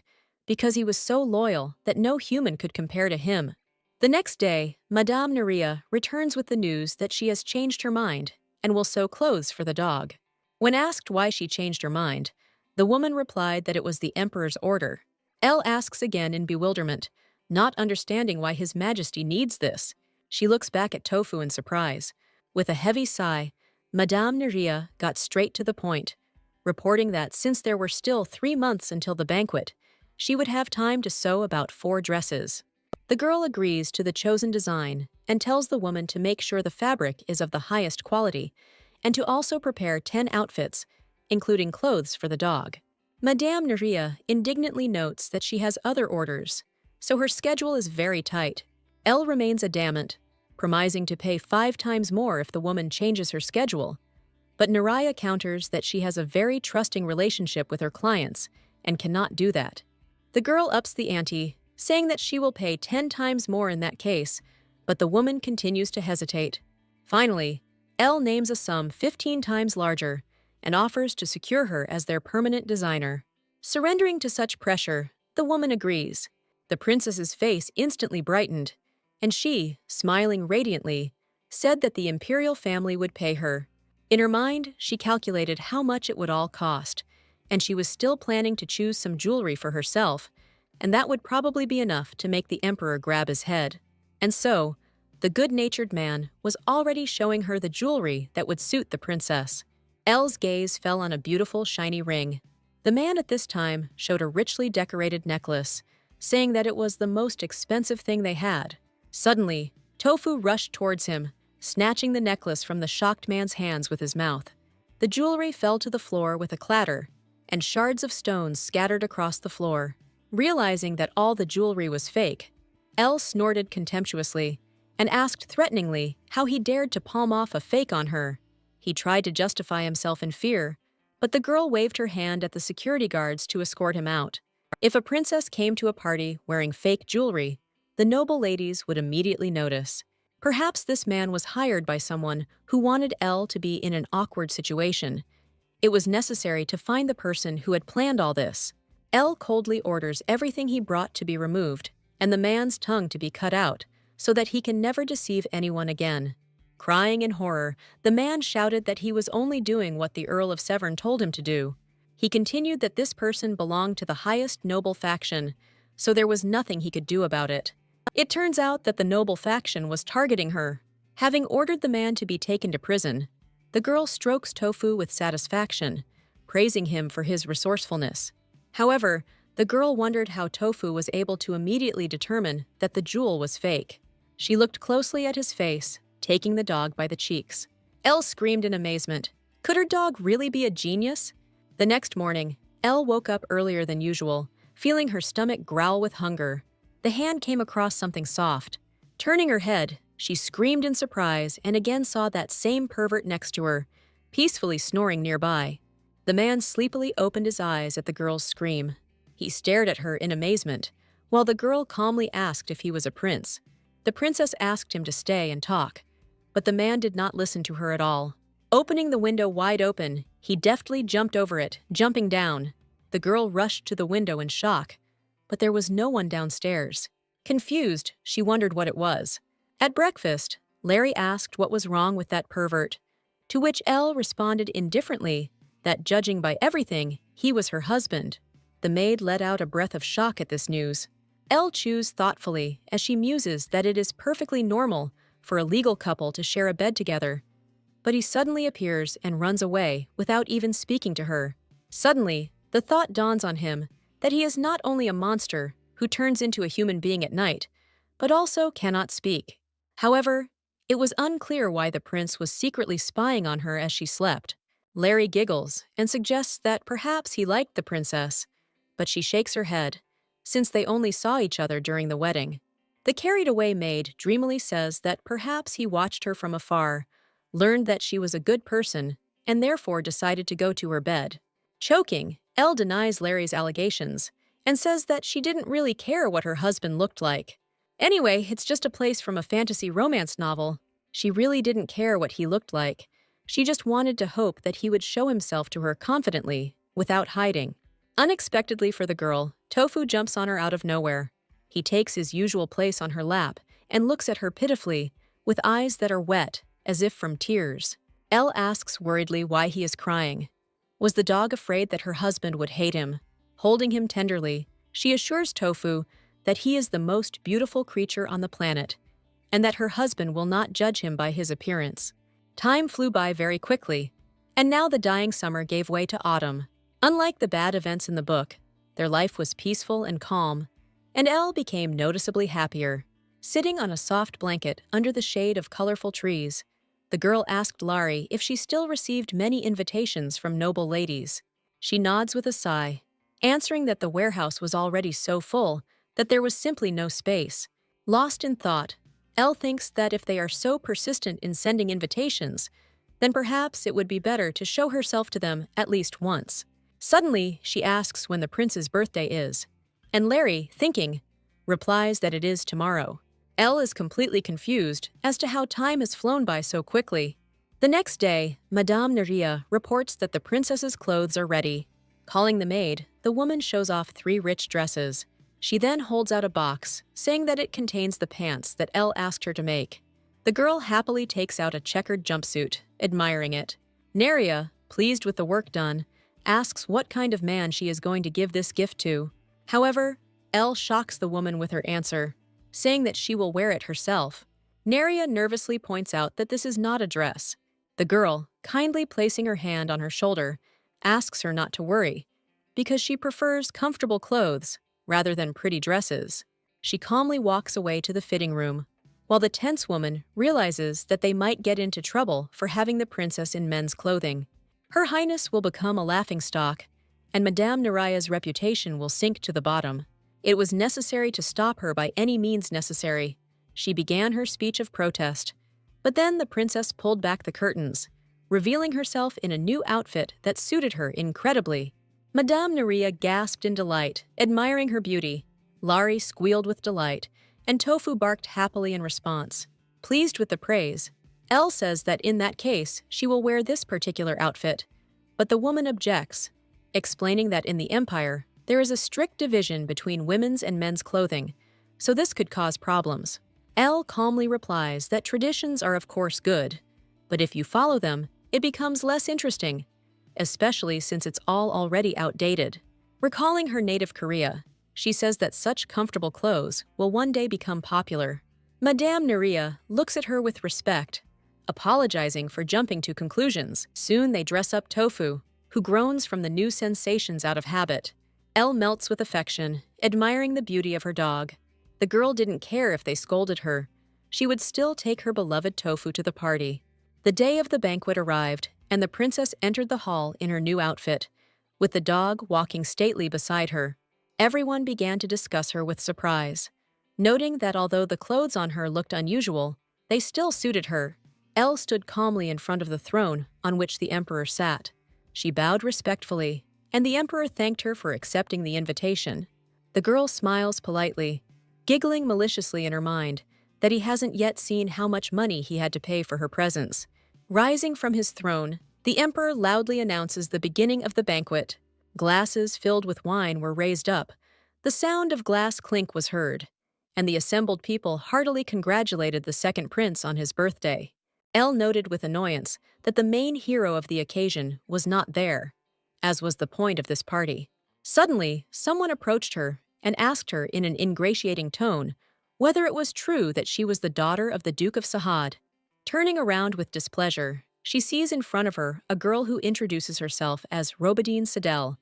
because he was so loyal that no human could compare to him. The next day, Madame Neria returns with the news that she has changed her mind and will sew clothes for the dog. When asked why she changed her mind, the woman replied that it was the emperor's order. Elle asks again in bewilderment, not understanding why His Majesty needs this. She looks back at Tofu in surprise. With a heavy sigh, Madame Neria got straight to the point. reporting that since there were still 3 months until the banquet, she would have time to sew about 4 dresses. The girl agrees to the chosen design and tells the woman to make sure the fabric is of the highest quality and to also prepare 10 outfits, including clothes for the dog. Madame Neria indignantly notes that she has other orders, so her schedule is very tight. Elle remains adamant, promising to pay 5 times more if the woman changes her schedule. But Naraya counters that she has a very trusting relationship with her clients and cannot do that. The girl ups the ante, saying that she will pay 10 times more in that case, but the woman continues to hesitate. Finally, Elle names a sum 15 times larger and offers to secure her as their permanent designer. Surrendering to such pressure, the woman agrees. The princess's face instantly brightened, and she, smiling radiantly, said that the imperial family would pay her. In her mind, she calculated how much it would all cost, and she was still planning to choose some jewelry for herself, and that would probably be enough to make the emperor grab his head. And so, the good-natured man was already showing her the jewelry that would suit the princess. Elle's gaze fell on a beautiful, shiny ring. The man at this time showed a richly decorated necklace, saying that it was the most expensive thing they had. Suddenly, Tofu rushed towards him, snatching the necklace from the shocked man's hands with his mouth. The jewelry fell to the floor with a clatter, and shards of stones scattered across the floor. Realizing that all the jewelry was fake, Elle snorted contemptuously and asked threateningly how he dared to palm off a fake on her. He tried to justify himself in fear, but the girl waved her hand at the security guards to escort him out. If a princess came to a party wearing fake jewelry, the noble ladies would immediately notice. Perhaps this man was hired by someone who wanted Elle to be in an awkward situation. It was necessary to find the person who had planned all this. Elle coldly orders everything he brought to be removed and the man's tongue to be cut out so that he can never deceive anyone again. Crying in horror, the man shouted that he was only doing what the Earl of Severn told him to do. He continued that this person belonged to the highest noble faction, so there was nothing he could do about it. It turns out that the noble faction was targeting her. Having ordered the man to be taken to prison, the girl strokes Tofu with satisfaction, praising him for his resourcefulness. However, the girl wondered how Tofu was able to immediately determine that the jewel was fake. She looked closely at his face, taking the dog by the cheeks. Elle screamed in amazement. Could her dog really be a genius? The next morning, Elle woke up earlier than usual, feeling her stomach growl with hunger. The hand came across something soft. Turning her head, she screamed in surprise and again saw that same pervert next to her, peacefully snoring nearby. The man sleepily opened his eyes at the girl's scream. He stared at her in amazement, while the girl calmly asked if he was a prince. The princess asked him to stay and talk, but the man did not listen to her at all. Opening the window wide open, he deftly jumped over it, jumping down. The girl rushed to the window in shock, but there was no one downstairs. Confused, she wondered what it was. At breakfast, Larry asked what was wrong with that pervert, to which Elle responded indifferently that judging by everything, he was her husband. The maid let out a breath of shock at this news. Elle chews thoughtfully as she muses that it is perfectly normal for a legal couple to share a bed together. But he suddenly appears and runs away without even speaking to her. Suddenly, the thought dawns on him that he is not only a monster who turns into a human being at night, but also cannot speak. However, it was unclear why the prince was secretly spying on her as she slept. Larry giggles and suggests that perhaps he liked the princess, but she shakes her head, since they only saw each other during the wedding. The carried-away maid dreamily says that perhaps he watched her from afar, learned that she was a good person, and therefore decided to go to her bed. Choking, Elle denies Larry's allegations and says that she didn't really care what her husband looked like. Anyway, it's just a place from a fantasy romance novel. She really didn't care what he looked like. She just wanted to hope that he would show himself to her confidently, without hiding. Unexpectedly for the girl, Tofu jumps on her out of nowhere. He takes his usual place on her lap and looks at her pitifully, with eyes that are wet, as if from tears. Elle asks worriedly why he is crying. Was the dog afraid that her husband would hate him? Holding him tenderly, she assures Tofu that he is the most beautiful creature on the planet, and that her husband will not judge him by his appearance. Time flew by very quickly, And now the dying summer gave way to autumn. Unlike the bad events in the book, their life was peaceful and calm, and Elle became noticeably happier. Sitting on a soft blanket under the shade of colorful trees, the girl asked Laurie if she still received many invitations from noble ladies. She nods with a sigh, answering that the warehouse was already so full that there was simply no space. Lost in thought, Elle thinks that if they are so persistent in sending invitations, then perhaps it would be better to show herself to them at least once. Suddenly, she asks when the prince's birthday is, and Larry, thinking, replies that it is tomorrow. Elle is completely confused as to how time has flown by so quickly. The next day, Madame Neria reports that the princess's clothes are ready. Calling the maid, the woman shows off 3 rich dresses. She then holds out a box, saying that it contains the pants that Elle asked her to make. The girl happily takes out a checkered jumpsuit, admiring it. Neria, pleased with the work done, asks what kind of man she is going to give this gift to. However, Elle shocks the woman with her answer, saying that she will wear it herself. Neria nervously points out that this is not a dress. The girl, kindly placing her hand on her shoulder, asks her not to worry, because she prefers comfortable clothes rather than pretty dresses. She calmly walks away to the fitting room, while the tense woman realizes that they might get into trouble for having the princess in men's clothing. Her Highness will become a laughingstock, and Madame Neria's reputation will sink to the bottom. It was necessary to stop her by any means necessary. She began her speech of protest, but then the princess pulled back the curtains, revealing herself in a new outfit that suited her incredibly. Madame Neria gasped in delight, admiring her beauty. Laurie squealed with delight, and Tofu barked happily in response. Pleased with the praise, Elle says that in that case she will wear this particular outfit, but the woman objects, explaining that in the Empire, there is a strict division between women's and men's clothing, so this could cause problems. Elle calmly replies that traditions are of course good, but if you follow them, it becomes less interesting, especially since it's all already outdated. Recalling her native Korea, she says that such comfortable clothes will one day become popular. Madame Neria looks at her with respect, apologizing for jumping to conclusions. Soon they dress up Tofu, who groans from the new sensations out of habit. Elle melts with affection, admiring the beauty of her dog. The girl didn't care if they scolded her. She would still take her beloved Tofu to the party. The day of the banquet arrived, and the princess entered the hall in her new outfit, with the dog walking stately beside her. Everyone began to discuss her with surprise, noting that although the clothes on her looked unusual, they still suited her. Elle stood calmly in front of the throne on which the emperor sat. She bowed respectfully, and the emperor thanked her for accepting the invitation. The girl smiles politely, giggling maliciously in her mind that he hasn't yet seen how much money he had to pay for her presence. Rising from his throne, the emperor loudly announces the beginning of the banquet. Glasses filled with wine were raised up. The sound of glass clink was heard, and the assembled people heartily congratulated the second prince on his birthday. Elle noted with annoyance that the main hero of the occasion was not there, as was the point of this party. Suddenly, someone approached her and asked her in an ingratiating tone whether it was true that she was the daughter of the Duke of Sahad. Turning around with displeasure, she sees in front of her a girl who introduces herself as Robidine Sedel,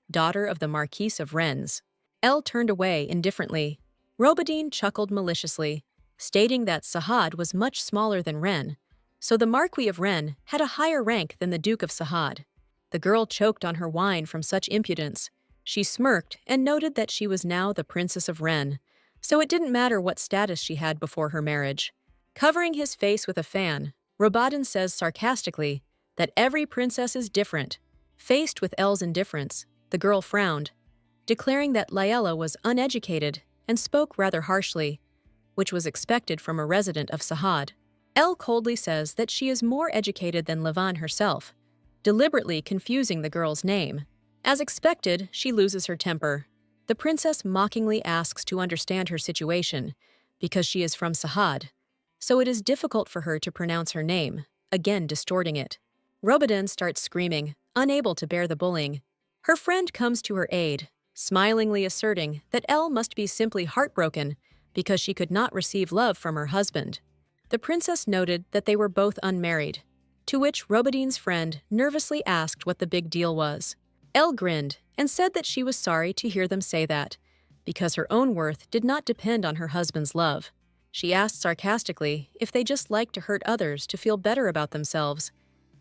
daughter of the Marquise of Rennes. Elle turned away indifferently. Robidine chuckled maliciously, stating that Sahad was much smaller than Rennes, so the Marquis of Rennes had a higher rank than the Duke of Sahad. The girl choked on her wine from such impudence. She smirked and noted that she was now the Princess of Rennes, so it didn't matter what status she had before her marriage. Covering his face with a fan, Robadin says sarcastically that every princess is different. Faced with Elle's indifference, the girl frowned, declaring that Laella was uneducated and spoke rather harshly, which was expected from a resident of Sahad. Elle coldly says that she is more educated than Levan herself, deliberately confusing the girl's name. As expected, she loses her temper. The princess mockingly asks to understand her situation, because she is from Sahad, so it is difficult for her to pronounce her name, again distorting it. Robidin starts screaming, unable to bear the bullying. Her friend comes to her aid, smilingly asserting that Elle must be simply heartbroken because she could not receive love from her husband. The princess noted that they were both unmarried, to which Robadine's friend nervously asked what the big deal was. Elle grinned and said that she was sorry to hear them say that, because her own worth did not depend on her husband's love. She asked sarcastically if they just liked to hurt others to feel better about themselves,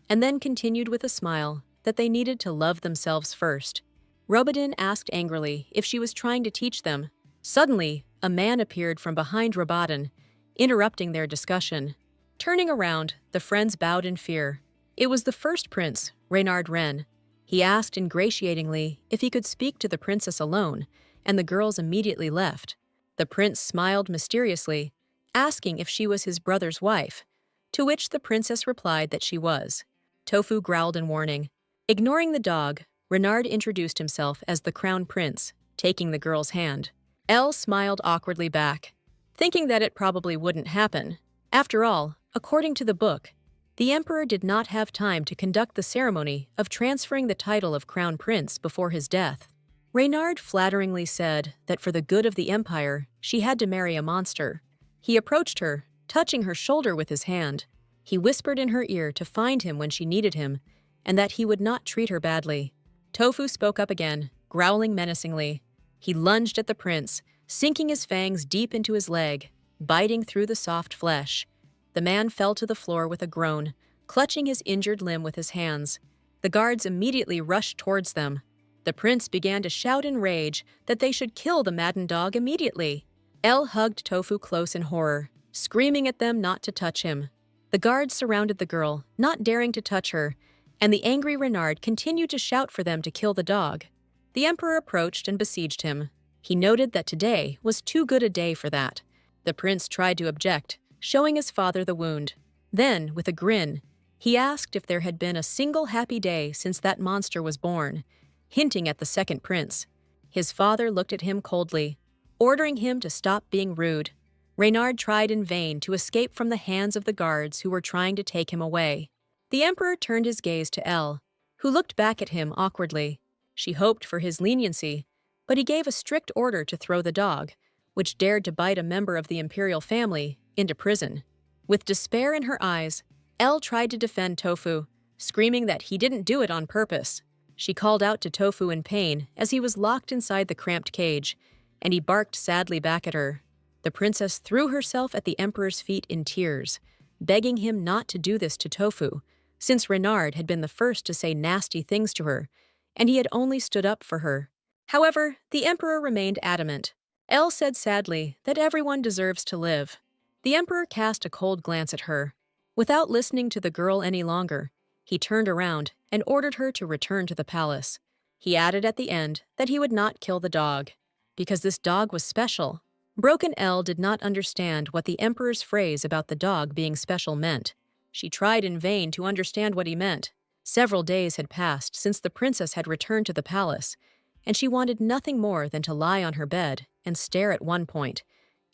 and then continued with a smile that they needed to love themselves first. Robadin asked angrily if she was trying to teach them. Suddenly, a man appeared from behind Robadin, interrupting their discussion. Turning around, the friends bowed in fear. It was the first prince, Reynard Wren. He asked ingratiatingly if he could speak to the princess alone, and the girls immediately left. The prince smiled mysteriously, asking if she was his brother's wife, to which the princess replied that she was. Tofu growled in warning. Ignoring the dog, Renard introduced himself as the crown prince, taking the girl's hand. Elle smiled awkwardly back, thinking that it probably wouldn't happen. After all, according to the book, the emperor did not have time to conduct the ceremony of transferring the title of crown prince before his death. Reynard flatteringly said that for the good of the empire, she had to marry a monster. He approached her, touching her shoulder with his hand. He whispered in her ear to find him when she needed him, and that he would not treat her badly. Tofu spoke up again, growling menacingly. He lunged at the prince, sinking his fangs deep into his leg, biting through the soft flesh. The man fell to the floor with a groan, clutching his injured limb with his hands. The guards immediately rushed towards them. The prince began to shout in rage that they should kill the maddened dog immediately. Elle hugged Tofu close in horror, screaming at them not to touch him. The guards surrounded the girl, not daring to touch her, and the angry Renard continued to shout for them to kill the dog. The emperor approached and besieged him. He noted that today was too good a day for that. The prince tried to object, showing his father the wound. Then, with a grin, he asked if there had been a single happy day since that monster was born, hinting at the second prince. His father looked at him coldly, ordering him to stop being rude. Reynard tried in vain to escape from the hands of the guards who were trying to take him away. The emperor turned his gaze to Elle, who looked back at him awkwardly. She hoped for his leniency, but he gave a strict order to throw the dog, which dared to bite a member of the imperial family, into prison. With despair in her eyes, Elle tried to defend Tofu, screaming that he didn't do it on purpose. She called out to Tofu in pain as he was locked inside the cramped cage, and he barked sadly back at her. The princess threw herself at the emperor's feet in tears, begging him not to do this to Tofu, since Renard had been the first to say nasty things to her, and he had only stood up for her. However, the emperor remained adamant. Elle said sadly that everyone deserves to live. The emperor cast a cold glance at her. Without listening to the girl any longer, he turned around and ordered her to return to the palace. He added at the end that he would not kill the dog, because this dog was special. Broken Elle did not understand what the emperor's phrase about the dog being special meant. She tried in vain to understand what he meant. Several days had passed since the princess had returned to the palace, and she wanted nothing more than to lie on her bed and stare at one point,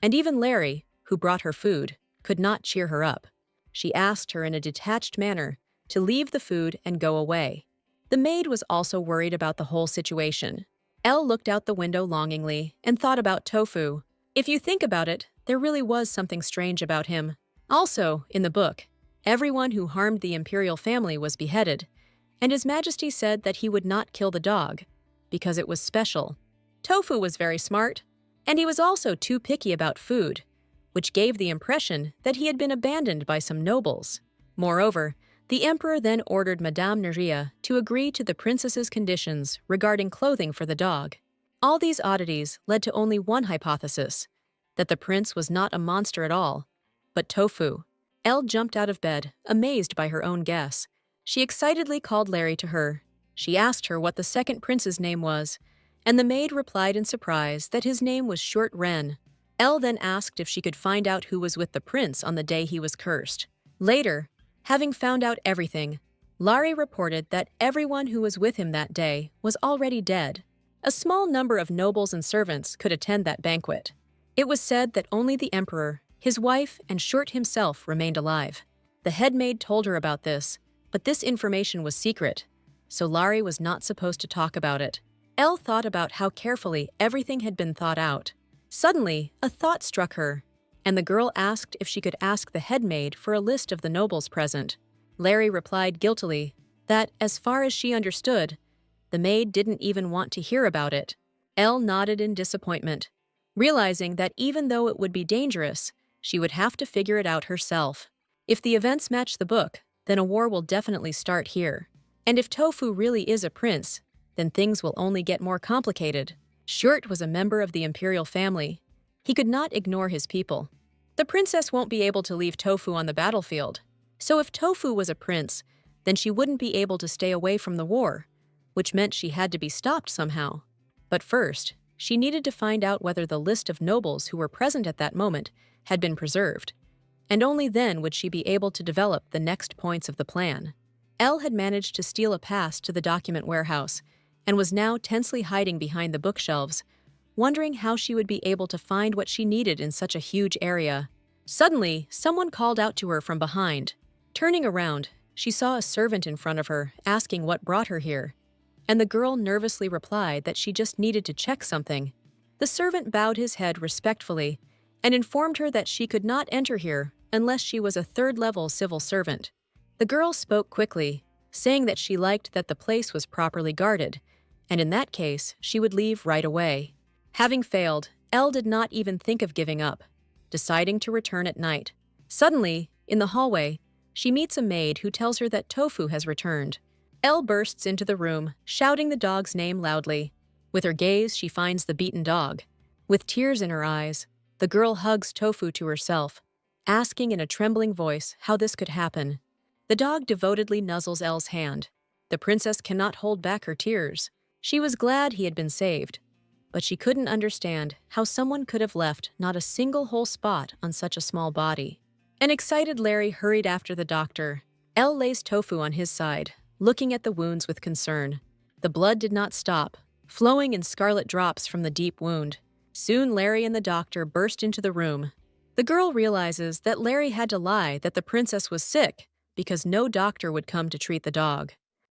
and even Larry, who brought her food, could not cheer her up. She asked her in a detached manner to leave the food and go away. The maid was also worried about the whole situation. Elle looked out the window longingly and thought about Tofu. If you think about it, there really was something strange about him. Also, in the book, everyone who harmed the imperial family was beheaded, and His Majesty said that he would not kill the dog, because it was special. Tofu was very smart, and he was also too picky about food, which gave the impression that he had been abandoned by some nobles. Moreover, the emperor then ordered Madame Neria to agree to the princess's conditions regarding clothing for the dog. All these oddities led to only one hypothesis, that the prince was not a monster at all, but Tofu. Elle jumped out of bed, amazed by her own guess. She excitedly called Larry to her. She asked her what the second prince's name was, and the maid replied in surprise that his name was Short Wren. Elle then asked if she could find out who was with the prince on the day he was cursed. Later, having found out everything, Larry reported that everyone who was with him that day was already dead. A small number of nobles and servants could attend that banquet. It was said that only the emperor, his wife, and Short himself remained alive. The head maid told her about this, but this information was secret, so Larry was not supposed to talk about it. Elle thought about how carefully everything had been thought out. Suddenly, a thought struck her, and the girl asked if she could ask the head maid for a list of the nobles present. Larry replied guiltily that, as far as she understood, the maid didn't even want to hear about it. Elle nodded in disappointment, realizing that even though it would be dangerous, she would have to figure it out herself. If the events match the book, then a war will definitely start here. And if Tofu really is a prince, then things will only get more complicated. Short was a member of the imperial family. He could not ignore his people. The princess won't be able to leave Tofu on the battlefield. So if Tofu was a prince, then she wouldn't be able to stay away from the war, which meant she had to be stopped somehow. But first, she needed to find out whether the list of nobles who were present at that moment had been preserved, and only then would she be able to develop the next points of the plan. Elle had managed to steal a pass to the document warehouse and was now tensely hiding behind the bookshelves, wondering how she would be able to find what she needed in such a huge area. Suddenly, someone called out to her from behind. Turning around, she saw a servant in front of her, asking what brought her here, and the girl nervously replied that she just needed to check something. The servant bowed his head respectfully and informed her that she could not enter here unless she was a third-level civil servant. The girl spoke quickly, saying that she liked that the place was properly guarded, and in that case, she would leave right away. Having failed, Elle did not even think of giving up, deciding to return at night. Suddenly, in the hallway, she meets a maid who tells her that Tofu has returned. Elle bursts into the room, shouting the dog's name loudly. With her gaze, she finds the beaten dog. With tears in her eyes, the girl hugs Tofu to herself, asking in a trembling voice how this could happen. The dog devotedly nuzzles Elle's hand. The princess cannot hold back her tears. She was glad he had been saved, but she couldn't understand how someone could have left not a single whole spot on such a small body. An excited Larry hurried after the doctor. Elle lays Tofu on his side, looking at the wounds with concern. The blood did not stop, flowing in scarlet drops from the deep wound. Soon Larry and the doctor burst into the room. The girl realizes that Larry had to lie that the princess was sick because no doctor would come to treat the dog.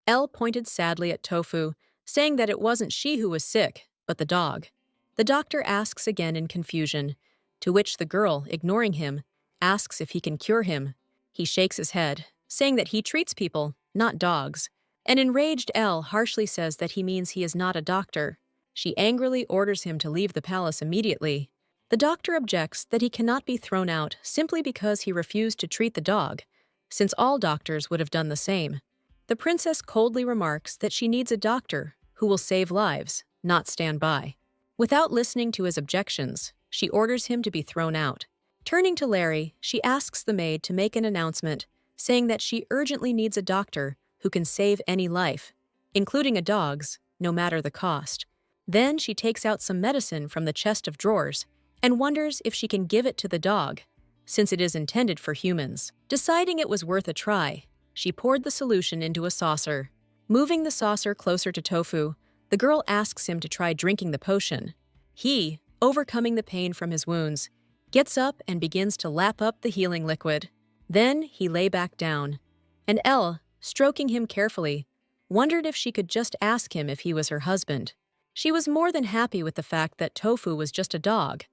Elle pointed sadly at Tofu, saying that it wasn't she who was sick, but the dog. The doctor asks again in confusion, to which the girl, ignoring him, asks if he can cure him. He shakes his head, saying that he treats people, not dogs. An enraged Elle harshly says that he means he is not a doctor. She angrily orders him to leave the palace immediately. The doctor objects that he cannot be thrown out simply because he refused to treat the dog, since all doctors would have done the same. The princess coldly remarks that she needs a doctor who will save lives, not stand by. Without listening to his objections, she orders him to be thrown out. Turning to Larry, she asks the maid to make an announcement, saying that she urgently needs a doctor who can save any life, including a dog's, no matter the cost. Then she takes out some medicine from the chest of drawers and wonders if she can give it to the dog, since it is intended for humans. Deciding it was worth a try, she poured the solution into a saucer. Moving the saucer closer to Tofu, the girl asks him to try drinking the potion. He, overcoming the pain from his wounds, gets up and begins to lap up the healing liquid. Then he lay back down, and Elle, stroking him carefully, wondered if she could just ask him if he was her husband. She was more than happy with the fact that Tofu was just a dog,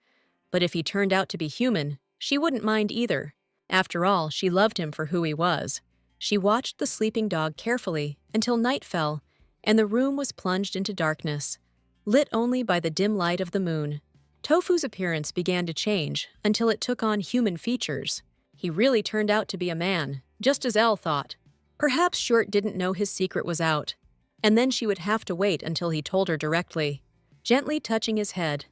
but if he turned out to be human, she wouldn't mind either. After all, she loved him for who he was. She watched the sleeping dog carefully until night fell, and the room was plunged into darkness, lit only by the dim light of the moon. Tofu's appearance began to change until it took on human features. He really turned out to be a man, just as Elle thought. Perhaps Short didn't know his secret was out, and then she would have to wait until he told her directly. Gently touching his head,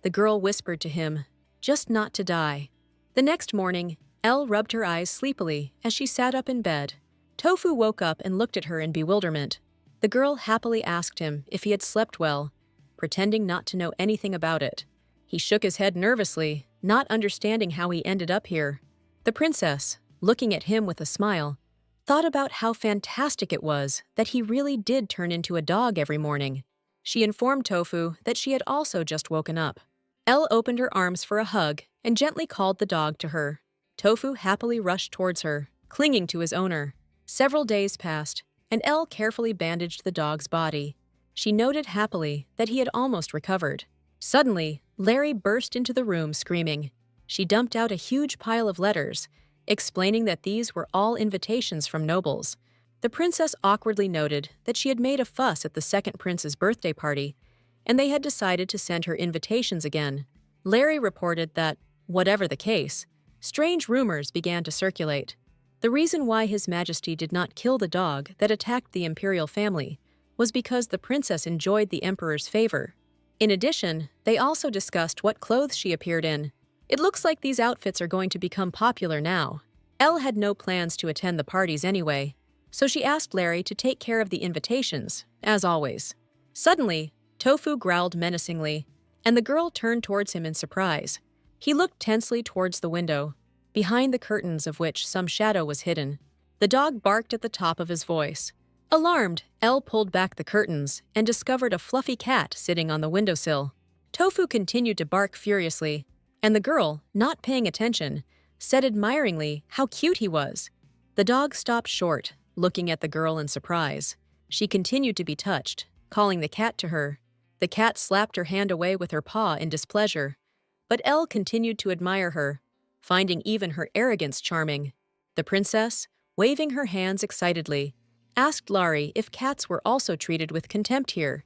the girl whispered to him, "Just not to die." The next morning, Elle rubbed her eyes sleepily as she sat up in bed. Tofu woke up and looked at her in bewilderment. The girl happily asked him if he had slept well, pretending not to know anything about it. He shook his head nervously, not understanding how he ended up here. The princess, looking at him with a smile, thought about how fantastic it was that he really did turn into a dog every morning. She informed Tofu that she had also just woken up. Elle opened her arms for a hug and gently called the dog to her. Tofu happily rushed towards her, clinging to his owner. Several days passed, and Elle carefully bandaged the dog's body. She noted happily that he had almost recovered. Suddenly, Larry burst into the room screaming. She dumped out a huge pile of letters, explaining that these were all invitations from nobles. The princess awkwardly noted that she had made a fuss at the second prince's birthday party, and they had decided to send her invitations again. Larry reported that, whatever the case, strange rumors began to circulate. The reason why His Majesty did not kill the dog that attacked the imperial family was because the princess enjoyed the emperor's favor. In addition, they also discussed what clothes she appeared in. It looks like these outfits are going to become popular now. Elle had no plans to attend the parties anyway, so she asked Larry to take care of the invitations, as always. Suddenly, Tofu growled menacingly, and the girl turned towards him in surprise. He looked tensely towards the window, behind the curtains of which some shadow was hidden. The dog barked at the top of his voice. Alarmed, Elle pulled back the curtains and discovered a fluffy cat sitting on the windowsill. Tofu continued to bark furiously, and the girl, not paying attention, said admiringly how cute he was. The dog stopped short, looking at the girl in surprise. She continued to be touched, calling the cat to her. The cat slapped her hand away with her paw in displeasure, but Elle continued to admire her, finding even her arrogance charming. The princess, waving her hands excitedly, asked Larry if cats were also treated with contempt here,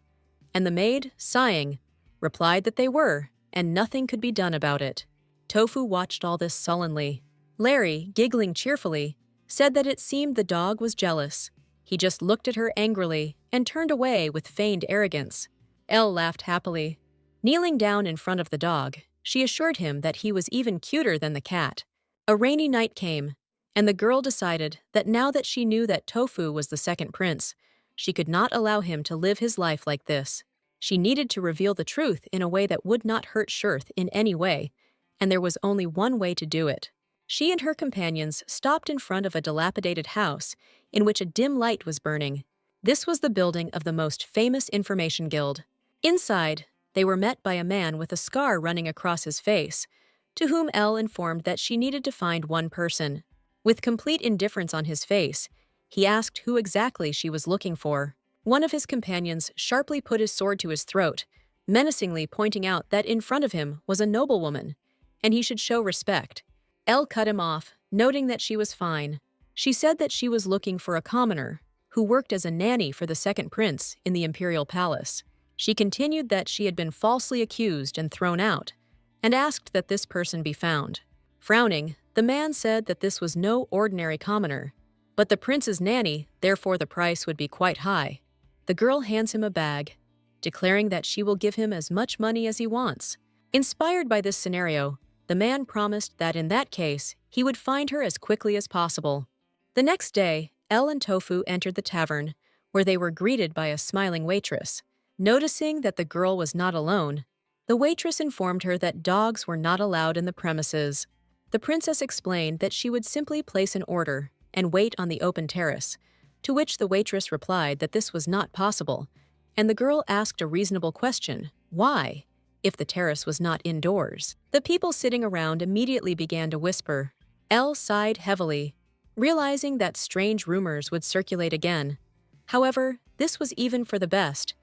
and the maid, sighing, replied that they were, and nothing could be done about it. Tofu watched all this sullenly. Larry, giggling cheerfully, said that it seemed the dog was jealous. He just looked at her angrily and turned away with feigned arrogance. Elle laughed happily. Kneeling down in front of the dog, she assured him that he was even cuter than the cat. A rainy night came, and the girl decided that now that she knew that Tofu was the second prince, she could not allow him to live his life like this. She needed to reveal the truth in a way that would not hurt Shurth in any way, and there was only one way to do it. She and her companions stopped in front of a dilapidated house in which a dim light was burning. This was the building of the most famous information guild. Inside, they were met by a man with a scar running across his face, to whom Elle informed that she needed to find one person. With complete indifference on his face, he asked who exactly she was looking for. One of his companions sharply put his sword to his throat, menacingly pointing out that in front of him was a noblewoman, and he should show respect. Elle cut him off, noting that she was fine. She said that she was looking for a commoner, who worked as a nanny for the second prince in the imperial palace. She continued that she had been falsely accused and thrown out, and asked that this person be found. Frowning, the man said that this was no ordinary commoner, but the prince's nanny, therefore the price would be quite high. The girl hands him a bag, declaring that she will give him as much money as he wants. Inspired by this scenario, the man promised that in that case, he would find her as quickly as possible. The next day, Elle and Tofu entered the tavern, where they were greeted by a smiling waitress. Noticing that the girl was not alone, the waitress informed her that dogs were not allowed in the premises. The princess explained that she would simply place an order and wait on the open terrace, to which the waitress replied that this was not possible, and the girl asked a reasonable question, why, if the terrace was not indoors? The people sitting around immediately began to whisper. Elle sighed heavily, realizing that strange rumors would circulate again. However, this was even for the best,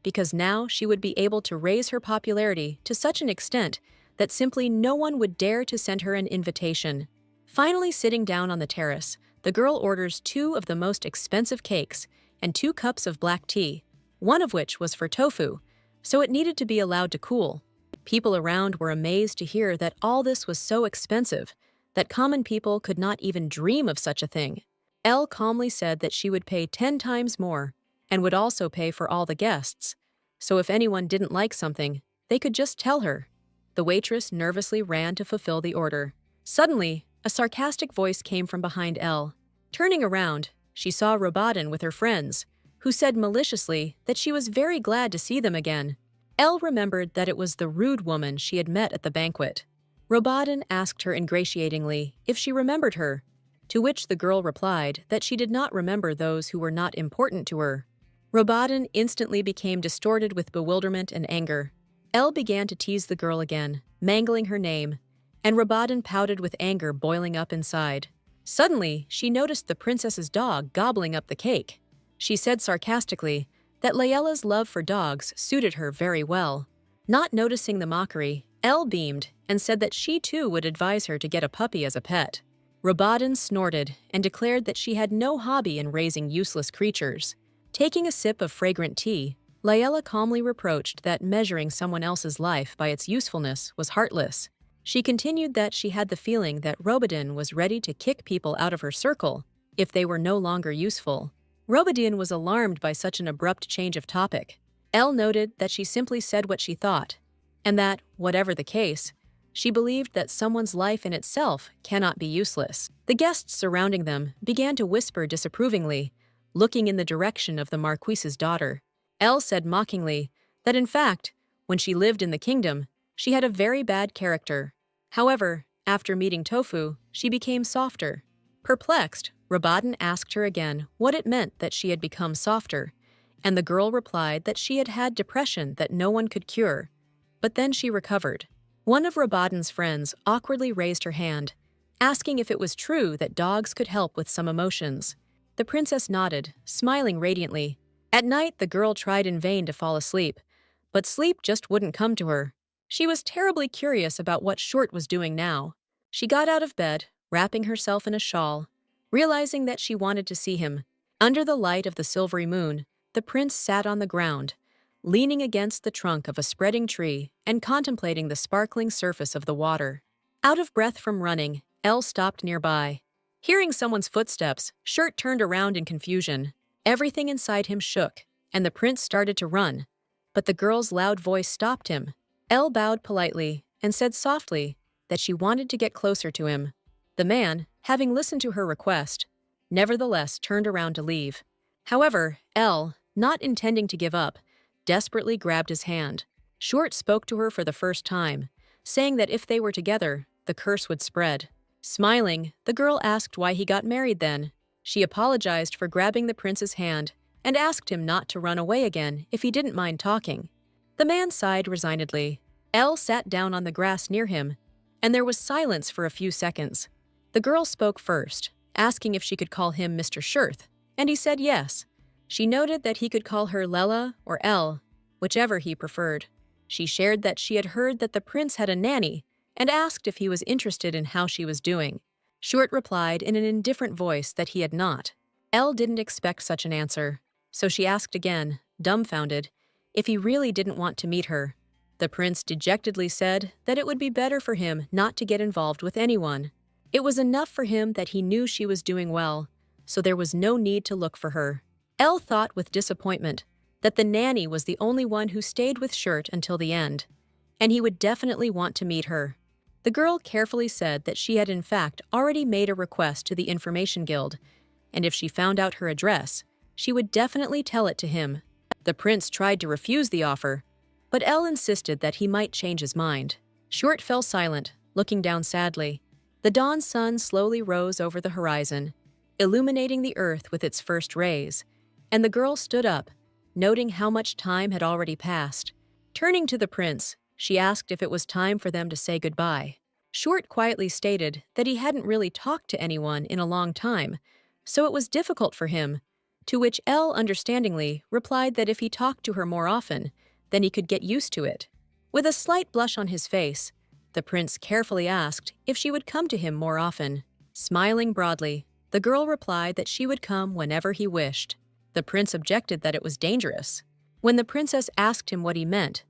because now she would be able to raise her popularity to such an extent that simply no one would dare to send her an invitation. Finally sitting down on the terrace, the girl orders 2 of the most expensive cakes and 2 cups of black tea, one of which was for Tofu, so it needed to be allowed to cool. People around were amazed to hear that all this was so expensive, that common people could not even dream of such a thing. Elle calmly said that she would pay 10 times more, and would also pay for all the guests, so if anyone didn't like something, they could just tell her. The waitress nervously ran to fulfill the order. Suddenly, a sarcastic voice came from behind Elle. Turning around, she saw Robotin with her friends, who said maliciously that she was very glad to see them again. Elle remembered that it was the rude woman she had met at the banquet. Robotin asked her ingratiatingly if she remembered her, to which the girl replied that she did not remember those who were not important to her. Robotin instantly became distorted with bewilderment and anger. Elle began to tease the girl again, mangling her name, and Robotin pouted with anger boiling up inside. Suddenly, she noticed the princess's dog gobbling up the cake. She said sarcastically that Layella's love for dogs suited her very well. Not noticing the mockery, Elle beamed and said that she too would advise her to get a puppy as a pet. Rabadin snorted and declared that she had no hobby in raising useless creatures. Taking a sip of fragrant tea, Layla calmly reproached that measuring someone else's life by its usefulness was heartless. She continued that she had the feeling that Robadin was ready to kick people out of her circle if they were no longer useful. Robadin was alarmed by such an abrupt change of topic. Elle noted that she simply said what she thought, and that, whatever the case, she believed that someone's life in itself cannot be useless. The guests surrounding them began to whisper disapprovingly, looking in the direction of the Marquise's daughter. Elle said mockingly that in fact, when she lived in the kingdom, she had a very bad character. However, after meeting Tofu, she became softer. Perplexed, Rabadin asked her again what it meant that she had become softer, and the girl replied that she had had depression that no one could cure. But then she recovered. One of Rabadin's friends awkwardly raised her hand, asking if it was true that dogs could help with some emotions. The princess nodded, smiling radiantly. At night, the girl tried in vain to fall asleep, but sleep just wouldn't come to her. She was terribly curious about what Short was doing now. She got out of bed, wrapping herself in a shawl, realizing that she wanted to see him. Under the light of the silvery moon, the prince sat on the ground, leaning against the trunk of a spreading tree and contemplating the sparkling surface of the water. Out of breath from running, Elle stopped nearby. Hearing someone's footsteps, Short turned around in confusion. Everything inside him shook, and the prince started to run, but the girl's loud voice stopped him. Elle bowed politely and said softly that she wanted to get closer to him. The man, having listened to her request, nevertheless turned around to leave. However, Elle, not intending to give up, desperately grabbed his hand. Short spoke to her for the first time, saying that if they were together, the curse would spread. Smiling, the girl asked why he got married then. She apologized for grabbing the prince's hand and asked him not to run away again if he didn't mind talking. The man sighed resignedly. Elle sat down on the grass near him, and there was silence for a few seconds. The girl spoke first, asking if she could call him Mr. Shirth, and he said yes. She noted that he could call her Lela or Elle, whichever he preferred. She shared that she had heard that the prince had a nanny and asked if he was interested in how she was doing. Short replied in an indifferent voice that he had not. Elle didn't expect such an answer, so she asked again, dumbfounded, if he really didn't want to meet her. The prince dejectedly said that it would be better for him not to get involved with anyone. It was enough for him that he knew she was doing well, so there was no need to look for her. Elle thought with disappointment that the nanny was the only one who stayed with Short until the end, and he would definitely want to meet her. The girl carefully said that she had in fact already made a request to the Information Guild, and if she found out her address, she would definitely tell it to him. The prince tried to refuse the offer, but Elle insisted that he might change his mind. Short fell silent, looking down sadly. The dawn sun slowly rose over the horizon, illuminating the earth with its first rays, and the girl stood up, noting how much time had already passed. Turning to the prince, she asked if it was time for them to say goodbye. Short quietly stated that he hadn't really talked to anyone in a long time, so it was difficult for him, to which Elle understandingly replied that if he talked to her more often, then he could get used to it. With a slight blush on his face, the prince carefully asked if she would come to him more often. Smiling broadly, the girl replied that she would come whenever he wished. The prince objected that it was dangerous. When the princess asked him what he meant,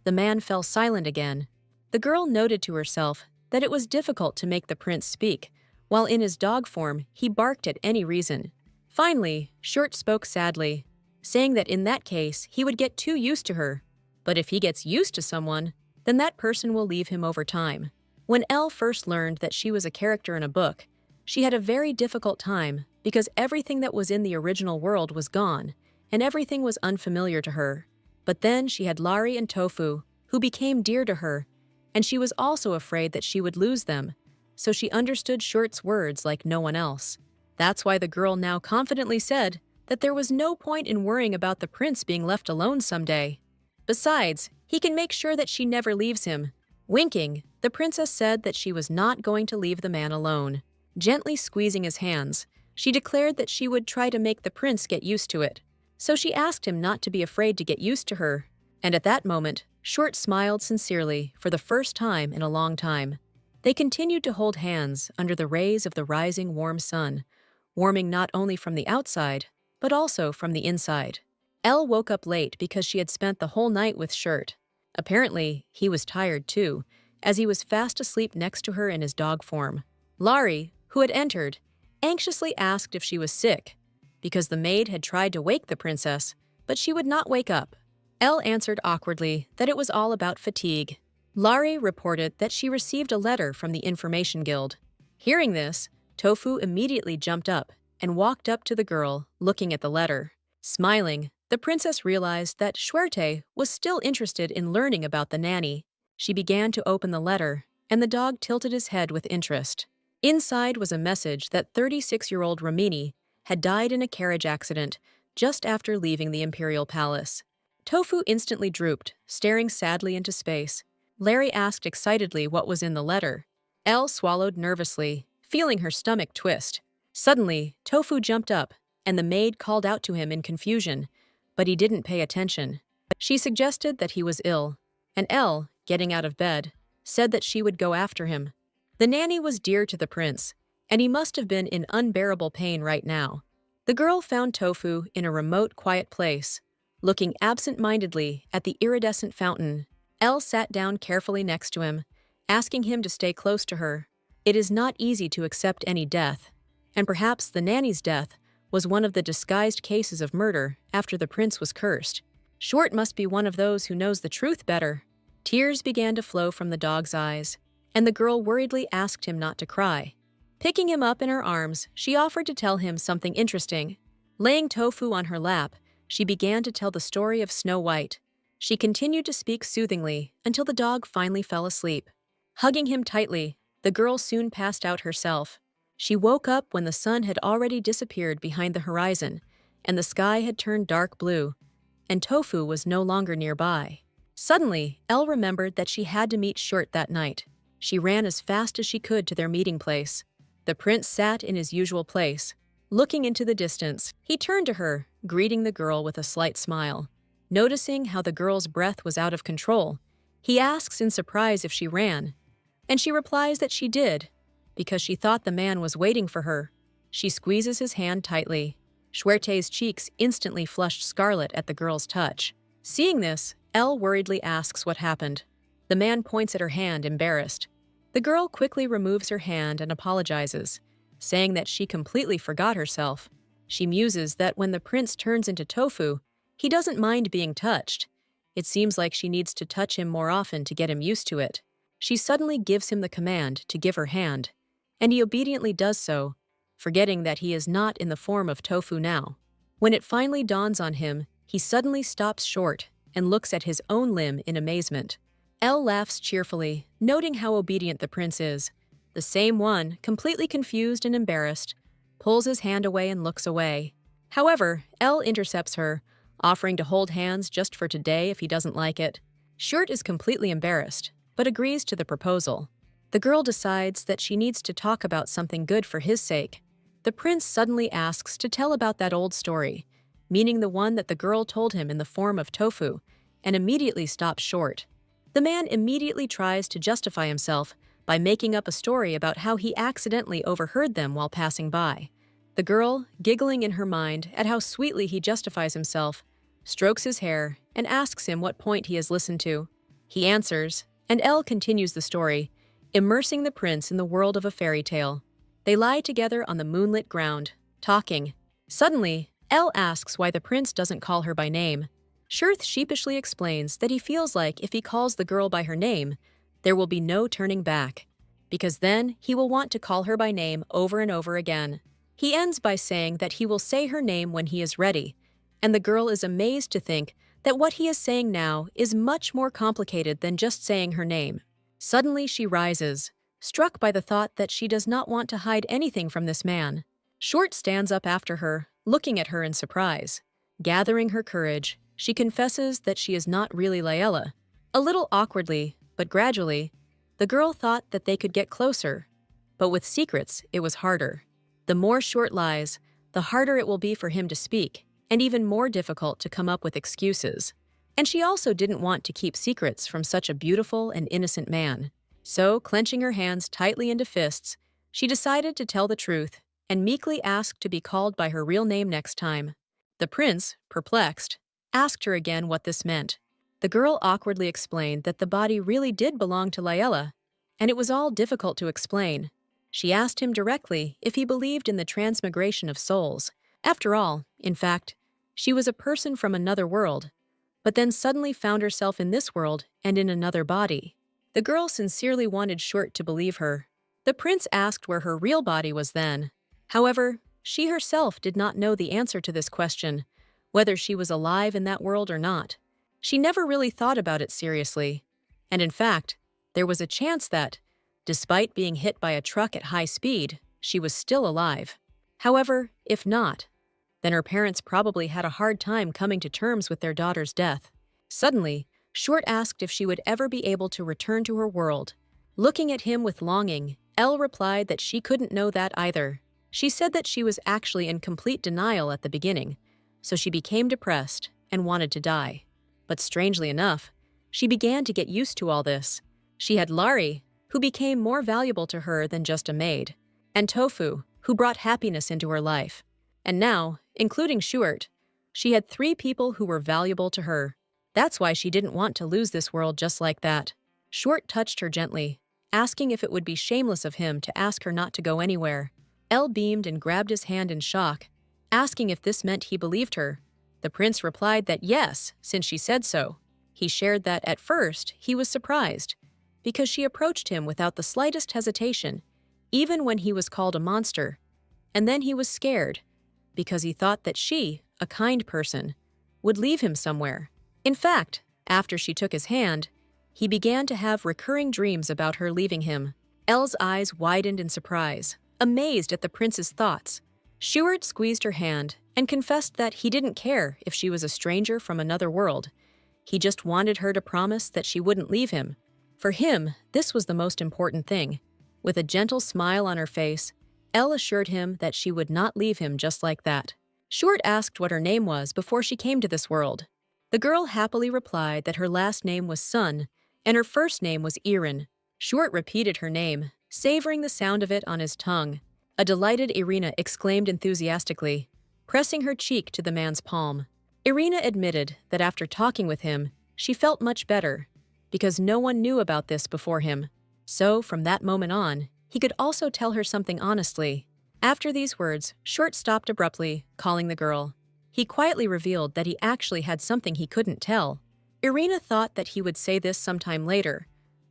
the man fell silent again. The girl noted to herself that it was difficult to make the prince speak, while in his dog form he barked at any reason. Finally, Short spoke sadly, saying that in that case he would get too used to her, but if he gets used to someone, then that person will leave him over time. When Elle first learned that she was a character in a book, she had a very difficult time because everything that was in the original world was gone, and everything was unfamiliar to her. But then she had Lari and Tofu, who became dear to her, and she was also afraid that she would lose them, so she understood Short's words like no one else. That's why the girl now confidently said that there was no point in worrying about the prince being left alone someday. Besides, he can make sure that she never leaves him. Winking, the princess said that she was not going to leave the man alone. Gently squeezing his hands, she declared that she would try to make the prince get used to it. So she asked him not to be afraid to get used to her, and at that moment, Short smiled sincerely for the first time in a long time. They continued to hold hands under the rays of the rising warm sun, warming not only from the outside, but also from the inside. Elle woke up late because she had spent the whole night with Shirt. Apparently, he was tired too, as he was fast asleep next to her in his dog form. Laurie, who had entered, anxiously asked if she was sick, because the maid had tried to wake the princess, but she would not wake up. Elle answered awkwardly that it was all about fatigue. Laurie reported that she received a letter from the Information Guild. Hearing this, Tofu immediately jumped up and walked up to the girl, looking at the letter. Smiling, the princess realized that Schwerte was still interested in learning about the nanny. She began to open the letter, and the dog tilted his head with interest. Inside was a message that 36-year-old Ramini had died in a carriage accident just after leaving the imperial palace. Tofu instantly drooped, staring sadly into space. Larry asked excitedly what was in the letter. Elle swallowed nervously, feeling her stomach twist. Suddenly, Tofu jumped up, and the maid called out to him in confusion, but he didn't pay attention. She suggested that he was ill, and Elle, getting out of bed, said that she would go after him. The nanny was dear to the prince, and he must have been in unbearable pain right now. The girl found Tofu in a remote, quiet place, looking absent-mindedly at the iridescent fountain. Elle sat down carefully next to him, asking him to stay close to her. It is not easy to accept any death, and perhaps the nanny's death was one of the disguised cases of murder after the prince was cursed. Short must be one of those who knows the truth better. Tears began to flow from the dog's eyes, and the girl worriedly asked him not to cry. Picking him up in her arms, she offered to tell him something interesting. Laying Tofu on her lap, she began to tell the story of Snow White. She continued to speak soothingly until the dog finally fell asleep. Hugging him tightly, the girl soon passed out herself. She woke up when the sun had already disappeared behind the horizon, and the sky had turned dark blue, and Tofu was no longer nearby. Suddenly, Elle remembered that she had to meet Short that night. She ran as fast as she could to their meeting place. The prince sat in his usual place, looking into the distance. He turned to her, greeting the girl with a slight smile. Noticing how the girl's breath was out of control, he asks in surprise if she ran, and she replies that she did, because she thought the man was waiting for her. She squeezes his hand tightly. Schwerte's cheeks instantly flushed scarlet at the girl's touch. Seeing this, Elle worriedly asks what happened. The man points at her hand, embarrassed. The girl quickly removes her hand and apologizes, saying that she completely forgot herself. She muses that when the prince turns into Tofu, he doesn't mind being touched. It seems like she needs to touch him more often to get him used to it. She suddenly gives him the command to give her hand, and he obediently does so, forgetting that he is not in the form of Tofu now. When it finally dawns on him, he suddenly stops short and looks at his own limb in amazement. Elle laughs cheerfully, noting how obedient the prince is. The same one, completely confused and embarrassed, pulls his hand away and looks away. However, Elle intercepts her, offering to hold hands just for today if he doesn't like it. Short is completely embarrassed, but agrees to the proposal. The girl decides that she needs to talk about something good for his sake. The prince suddenly asks to tell about that old story, meaning the one that the girl told him in the form of Tofu, and immediately stops short. The man immediately tries to justify himself by making up a story about how he accidentally overheard them while passing by. The girl, giggling in her mind at how sweetly he justifies himself, strokes his hair and asks him what point he has listened to. He answers, and Elle continues the story, immersing the prince in the world of a fairy tale. They lie together on the moonlit ground, talking. Suddenly, Elle asks why the prince doesn't call her by name. Shurth sheepishly explains that he feels like if he calls the girl by her name, there will be no turning back, because then he will want to call her by name over and over again. He ends by saying that he will say her name when he is ready, and the girl is amazed to think that what he is saying now is much more complicated than just saying her name. Suddenly she rises, struck by the thought that she does not want to hide anything from this man. Short stands up after her, looking at her in surprise. Gathering her courage, she confesses that she is not really Layla. A little awkwardly, but gradually, the girl thought that they could get closer. But with secrets, it was harder. The more Short lies, the harder it will be for him to speak, and even more difficult to come up with excuses. And she also didn't want to keep secrets from such a beautiful and innocent man. So, clenching her hands tightly into fists, she decided to tell the truth and meekly asked to be called by her real name next time. The prince, perplexed, asked her again what this meant. The girl awkwardly explained that the body really did belong to Liella, and it was all difficult to explain. She asked him directly if he believed in the transmigration of souls. After all, in fact, she was a person from another world, but then suddenly found herself in this world and in another body. The girl sincerely wanted Short to believe her. The prince asked where her real body was then. However, she herself did not know the answer to this question, whether she was alive in that world or not. She never really thought about it seriously. And in fact, there was a chance that, despite being hit by a truck at high speed, she was still alive. However, if not, then her parents probably had a hard time coming to terms with their daughter's death. Suddenly, Short asked if she would ever be able to return to her world. Looking at him with longing, Elle replied that she couldn't know that either. She said that she was actually in complete denial at the beginning, so she became depressed and wanted to die. But strangely enough, she began to get used to all this. She had Lari, who became more valuable to her than just a maid, and Tofu, who brought happiness into her life. And now, including Shuert, she had 3 people who were valuable to her. That's why she didn't want to lose this world just like that. Short touched her gently, asking if it would be shameless of him to ask her not to go anywhere. Elle beamed and grabbed his hand in shock, asking if this meant he believed her. The prince replied that yes, since she said so. He shared that at first he was surprised, because she approached him without the slightest hesitation, even when he was called a monster. And then he was scared, because he thought that she, a kind person, would leave him somewhere. In fact, after she took his hand, he began to have recurring dreams about her leaving him. Elle's eyes widened in surprise, amazed at the prince's thoughts. Shuert squeezed her hand and confessed that he didn't care if she was a stranger from another world. He just wanted her to promise that she wouldn't leave him. For him, this was the most important thing. With a gentle smile on her face, Elle assured him that she would not leave him just like that. Short asked what her name was before she came to this world. The girl happily replied that her last name was Sun, and her first name was Irin. Short repeated her name, savoring the sound of it on his tongue. A delighted Irina exclaimed enthusiastically, pressing her cheek to the man's palm. Irina admitted that after talking with him, she felt much better, because no one knew about this before him. So, from that moment on, he could also tell her something honestly. After these words, Short stopped abruptly, calling the girl. He quietly revealed that he actually had something he couldn't tell. Irina thought that he would say this sometime later,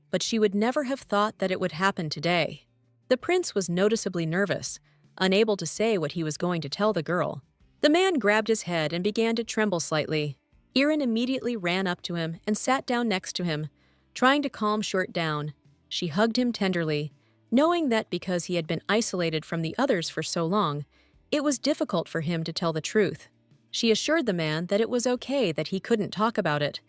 but she would never have thought that it would happen today. The prince was noticeably nervous, unable to say what he was going to tell the girl. The man grabbed his head and began to tremble slightly. Irin immediately ran up to him and sat down next to him, trying to calm Short down. She hugged him tenderly, knowing that because he had been isolated from the others for so long, it was difficult for him to tell the truth. She assured the man that it was okay that he couldn't talk about it,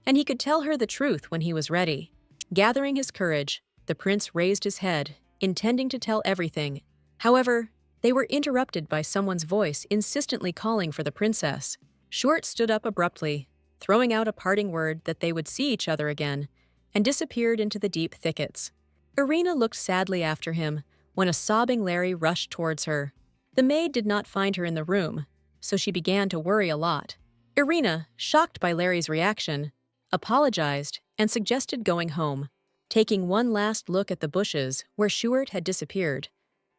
and he could tell her the truth when he was ready. Gathering his courage, the prince raised his head, intending to tell everything. However, they were interrupted by someone's voice insistently calling for the princess. Short stood up abruptly, throwing out a parting word that they would see each other again, and disappeared into the deep thickets. Irina looked sadly after him when a sobbing Larry rushed towards her. The maid did not find her in the room, so she began to worry a lot. Irina, shocked by Larry's reaction, apologized and suggested going home. Taking one last look at the bushes where Shuert had disappeared,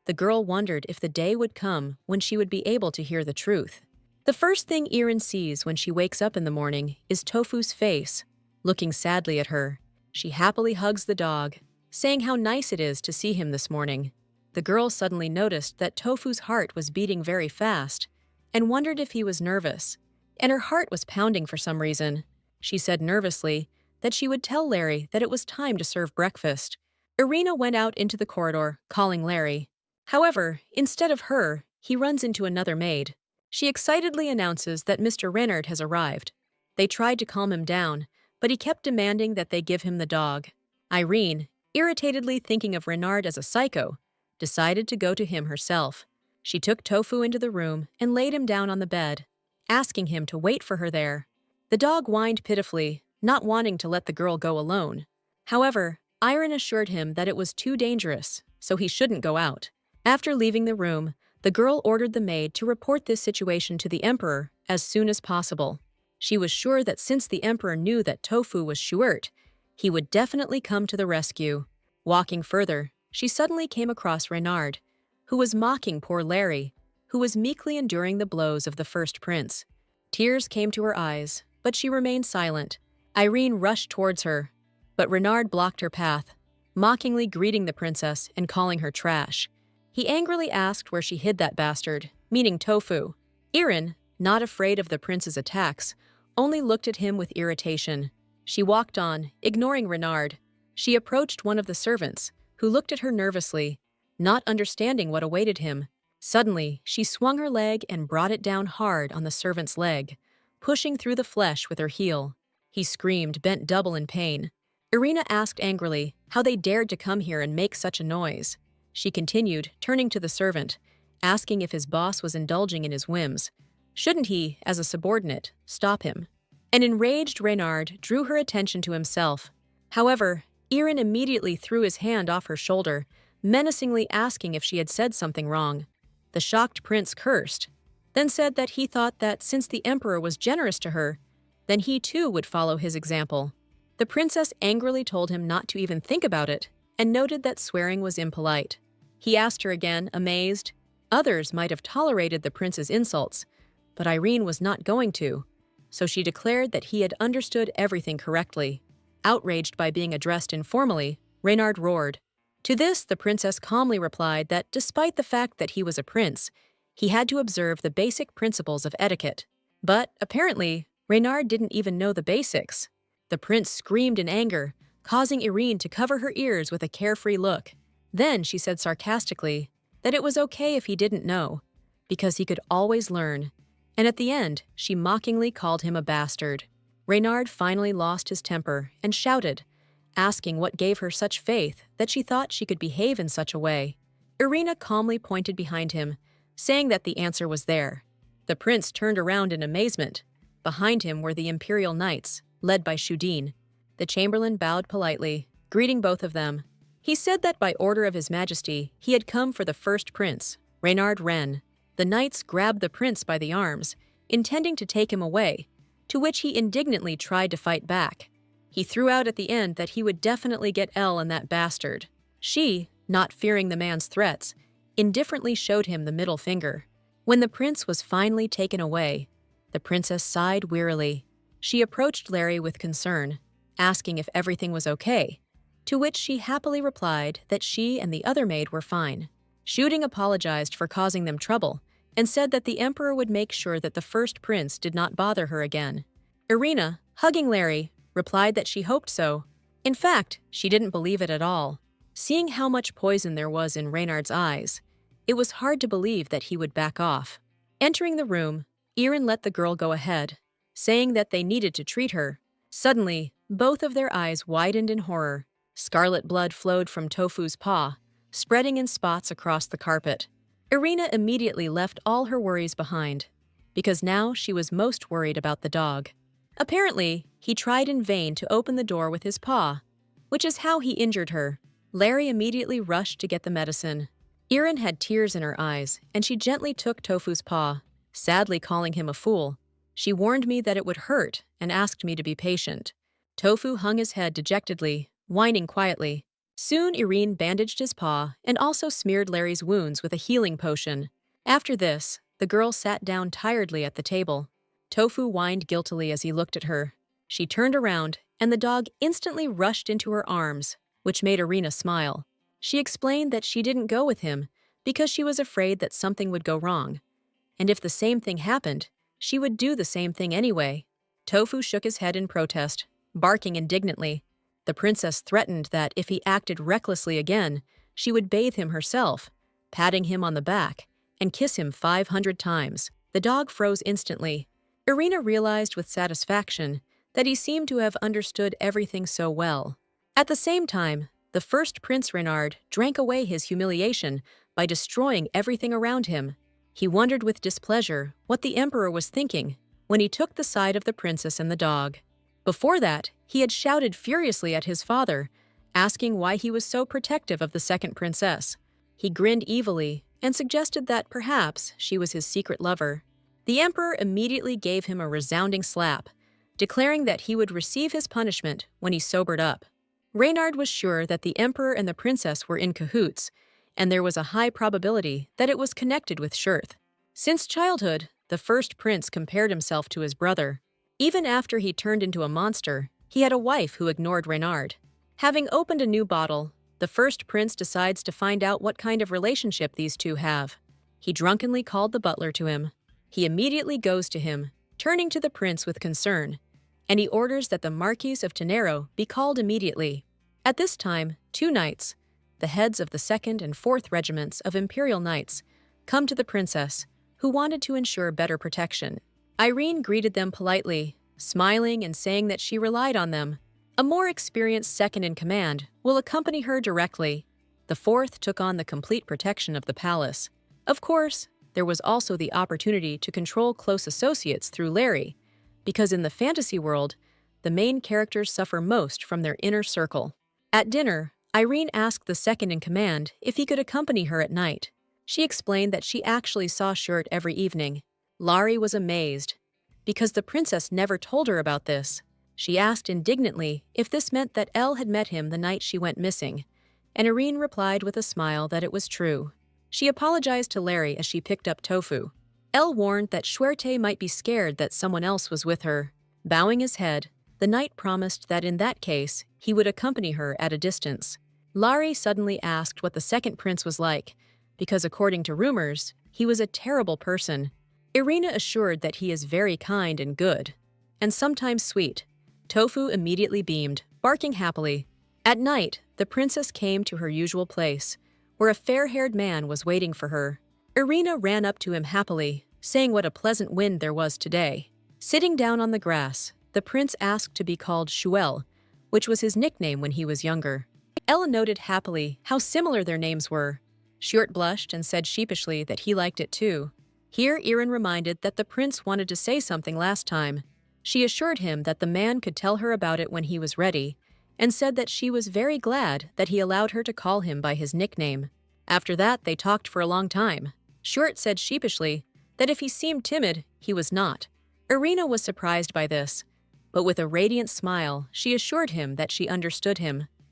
the girl wondered if the day would come when she would be able to hear the truth. The first thing Irin sees when she wakes up in the morning is Tofu's face, looking sadly at her. She happily hugs the dog, saying how nice it is to see him this morning. The girl suddenly noticed that Tofu's heart was beating very fast and wondered if he was nervous, and her heart was pounding for some reason. She said nervously that she would tell Larry that it was time to serve breakfast. Irina went out into the corridor, calling Larry. However, instead of her, he runs into another maid. She excitedly announces that Mr. Reynard has arrived. They tried to calm him down, but he kept demanding that they give him the dog. Irene, irritatedly thinking of Renard as a psycho, decided to go to him herself. She took Tofu into the room and laid him down on the bed, asking him to wait for her there. The dog whined pitifully, not wanting to let the girl go alone. However, Iron assured him that it was too dangerous, so he shouldn't go out. After leaving the room, the girl ordered the maid to report this situation to the emperor as soon as possible. She was sure that since the emperor knew that Tofu was Shuert, he would definitely come to the rescue. Walking further, she suddenly came across Reynard, who was mocking poor Larry, who was meekly enduring the blows of the first prince. Tears came to her eyes, but she remained silent. Irene rushed towards her, but Reynard blocked her path, mockingly greeting the princess and calling her trash. He angrily asked where she hid that bastard, meaning Tofu. Irene, not afraid of the prince's attacks, only looked at him with irritation. She walked on, ignoring Reynard. She approached one of the servants, who looked at her nervously, not understanding what awaited him. Suddenly, she swung her leg and brought it down hard on the servant's leg, pushing through the flesh with her heel. He screamed, bent double in pain. Irina asked angrily how they dared to come here and make such a noise. She continued, turning to the servant, asking if his boss was indulging in his whims. Shouldn't he, as a subordinate, stop him? An enraged Reynard drew her attention to himself. However, Irin immediately threw his hand off her shoulder, menacingly asking if she had said something wrong. The shocked prince cursed, then said that he thought that since the emperor was generous to her, then he too would follow his example. The princess angrily told him not to even think about it, and noted that swearing was impolite. He asked her again, amazed. Others might have tolerated the prince's insults, but Irene was not going to, so she declared that he had understood everything correctly. Outraged by being addressed informally, Reynard roared. To this, the princess calmly replied that despite the fact that he was a prince, he had to observe the basic principles of etiquette. But, apparently, Reynard didn't even know the basics. The prince screamed in anger, causing Irene to cover her ears with a carefree look. Then she said sarcastically that it was okay if he didn't know, because he could always learn. And at the end, she mockingly called him a bastard. Reynard finally lost his temper and shouted, asking what gave her such faith that she thought she could behave in such a way. Irina calmly pointed behind him, saying that the answer was there. The prince turned around in amazement. Behind him were the imperial knights, led by Shudin. The chamberlain bowed politely, greeting both of them. He said that by order of his majesty, he had come for the first prince, Reynard Wren. The knights grabbed the prince by the arms, intending to take him away, to which he indignantly tried to fight back. He threw out at the end that he would definitely get Elle and that bastard. She, not fearing the man's threats, indifferently showed him the middle finger. When the prince was finally taken away, the princess sighed wearily. She approached Larry with concern, asking if everything was okay, to which she happily replied that she and the other maid were fine. Shooting apologized for causing them trouble and said that the emperor would make sure that the first prince did not bother her again. Irina, hugging Larry, replied that she hoped so. In fact, she didn't believe it at all. Seeing how much poison there was in Reynard's eyes, it was hard to believe that he would back off. Entering the room, Irin let the girl go ahead, saying that they needed to treat her. Suddenly, both of their eyes widened in horror. Scarlet blood flowed from Tofu's paw, spreading in spots across the carpet. Irina immediately left all her worries behind, because now she was most worried about the dog. Apparently, he tried in vain to open the door with his paw, which is how he injured her. Larry immediately rushed to get the medicine. Irin had tears in her eyes, and she gently took Tofu's paw, sadly calling him a fool. She warned me that it would hurt and asked me to be patient. Tofu hung his head dejectedly, whining quietly. Soon Irene bandaged his paw and also smeared Larry's wounds with a healing potion. After this, the girl sat down tiredly at the table. Tofu whined guiltily as he looked at her. She turned around, and the dog instantly rushed into her arms, which made Irina smile. She explained that she didn't go with him because she was afraid that something would go wrong, and if the same thing happened, she would do the same thing anyway. Tofu shook his head in protest, barking indignantly. The princess threatened that if he acted recklessly again, she would bathe him herself, patting him on the back, and kiss him 500 times. The dog froze instantly. Irina realized with satisfaction that he seemed to have understood everything so well. At the same time, the first Prince Reynard drank away his humiliation by destroying everything around him. He wondered with displeasure what the emperor was thinking when he took the side of the princess and the dog. Before that, he had shouted furiously at his father, asking why he was so protective of the second princess. He grinned evilly and suggested that perhaps she was his secret lover. The emperor immediately gave him a resounding slap, declaring that he would receive his punishment when he sobered up. Reynard was sure that the emperor and the princess were in cahoots, and there was a high probability that it was connected with Shurth. Since childhood, the first prince compared himself to his brother. Even after he turned into a monster, he had a wife who ignored Reynard. Having opened a new bottle, the first prince decides to find out what kind of relationship these two have. He drunkenly called the butler to him. He immediately goes to him, turning to the prince with concern, and he orders that the Marquis of Tenero be called immediately. At this time, 2 knights, the heads of the 2nd and 4th regiments of Imperial Knights, come to the princess, who wanted to ensure better protection. Irene greeted them politely, smiling and saying that she relied on them. A more experienced second-in-command will accompany her directly. The 4th took on the complete protection of the palace. Of course, there was also the opportunity to control close associates through Larry, because in the fantasy world, the main characters suffer most from their inner circle. At dinner, Irene asked the second-in-command if he could accompany her at night. She explained that she actually saw Shurt every evening. Laurie was amazed, because the princess never told her about this. She asked indignantly if this meant that Elle had met him the night she went missing, and Irene replied with a smile that it was true. She apologized to Larry as she picked up Tofu. Elle warned that Shuerte might be scared that someone else was with her. Bowing his head, the knight promised that in that case, he would accompany her at a distance. Laurie suddenly asked what the second prince was like, because according to rumors, he was a terrible person. Irina assured that he is very kind and good, and sometimes sweet. Tofu immediately beamed, barking happily. At night, the princess came to her usual place, where a fair-haired man was waiting for her. Irina ran up to him happily, saying what a pleasant wind there was today. Sitting down on the grass, the prince asked to be called Shuel, which was his nickname when he was younger. Ella noted happily how similar their names were. Shurt blushed and said sheepishly that he liked it too. Here Irin reminded that the prince wanted to say something last time. She assured him that the man could tell her about it when he was ready, and said that she was very glad that he allowed her to call him by his nickname. After that, they talked for a long time. Shurt said sheepishly that if he seemed timid, he was not. Irina was surprised by this, but with a radiant smile, she assured him that she understood him.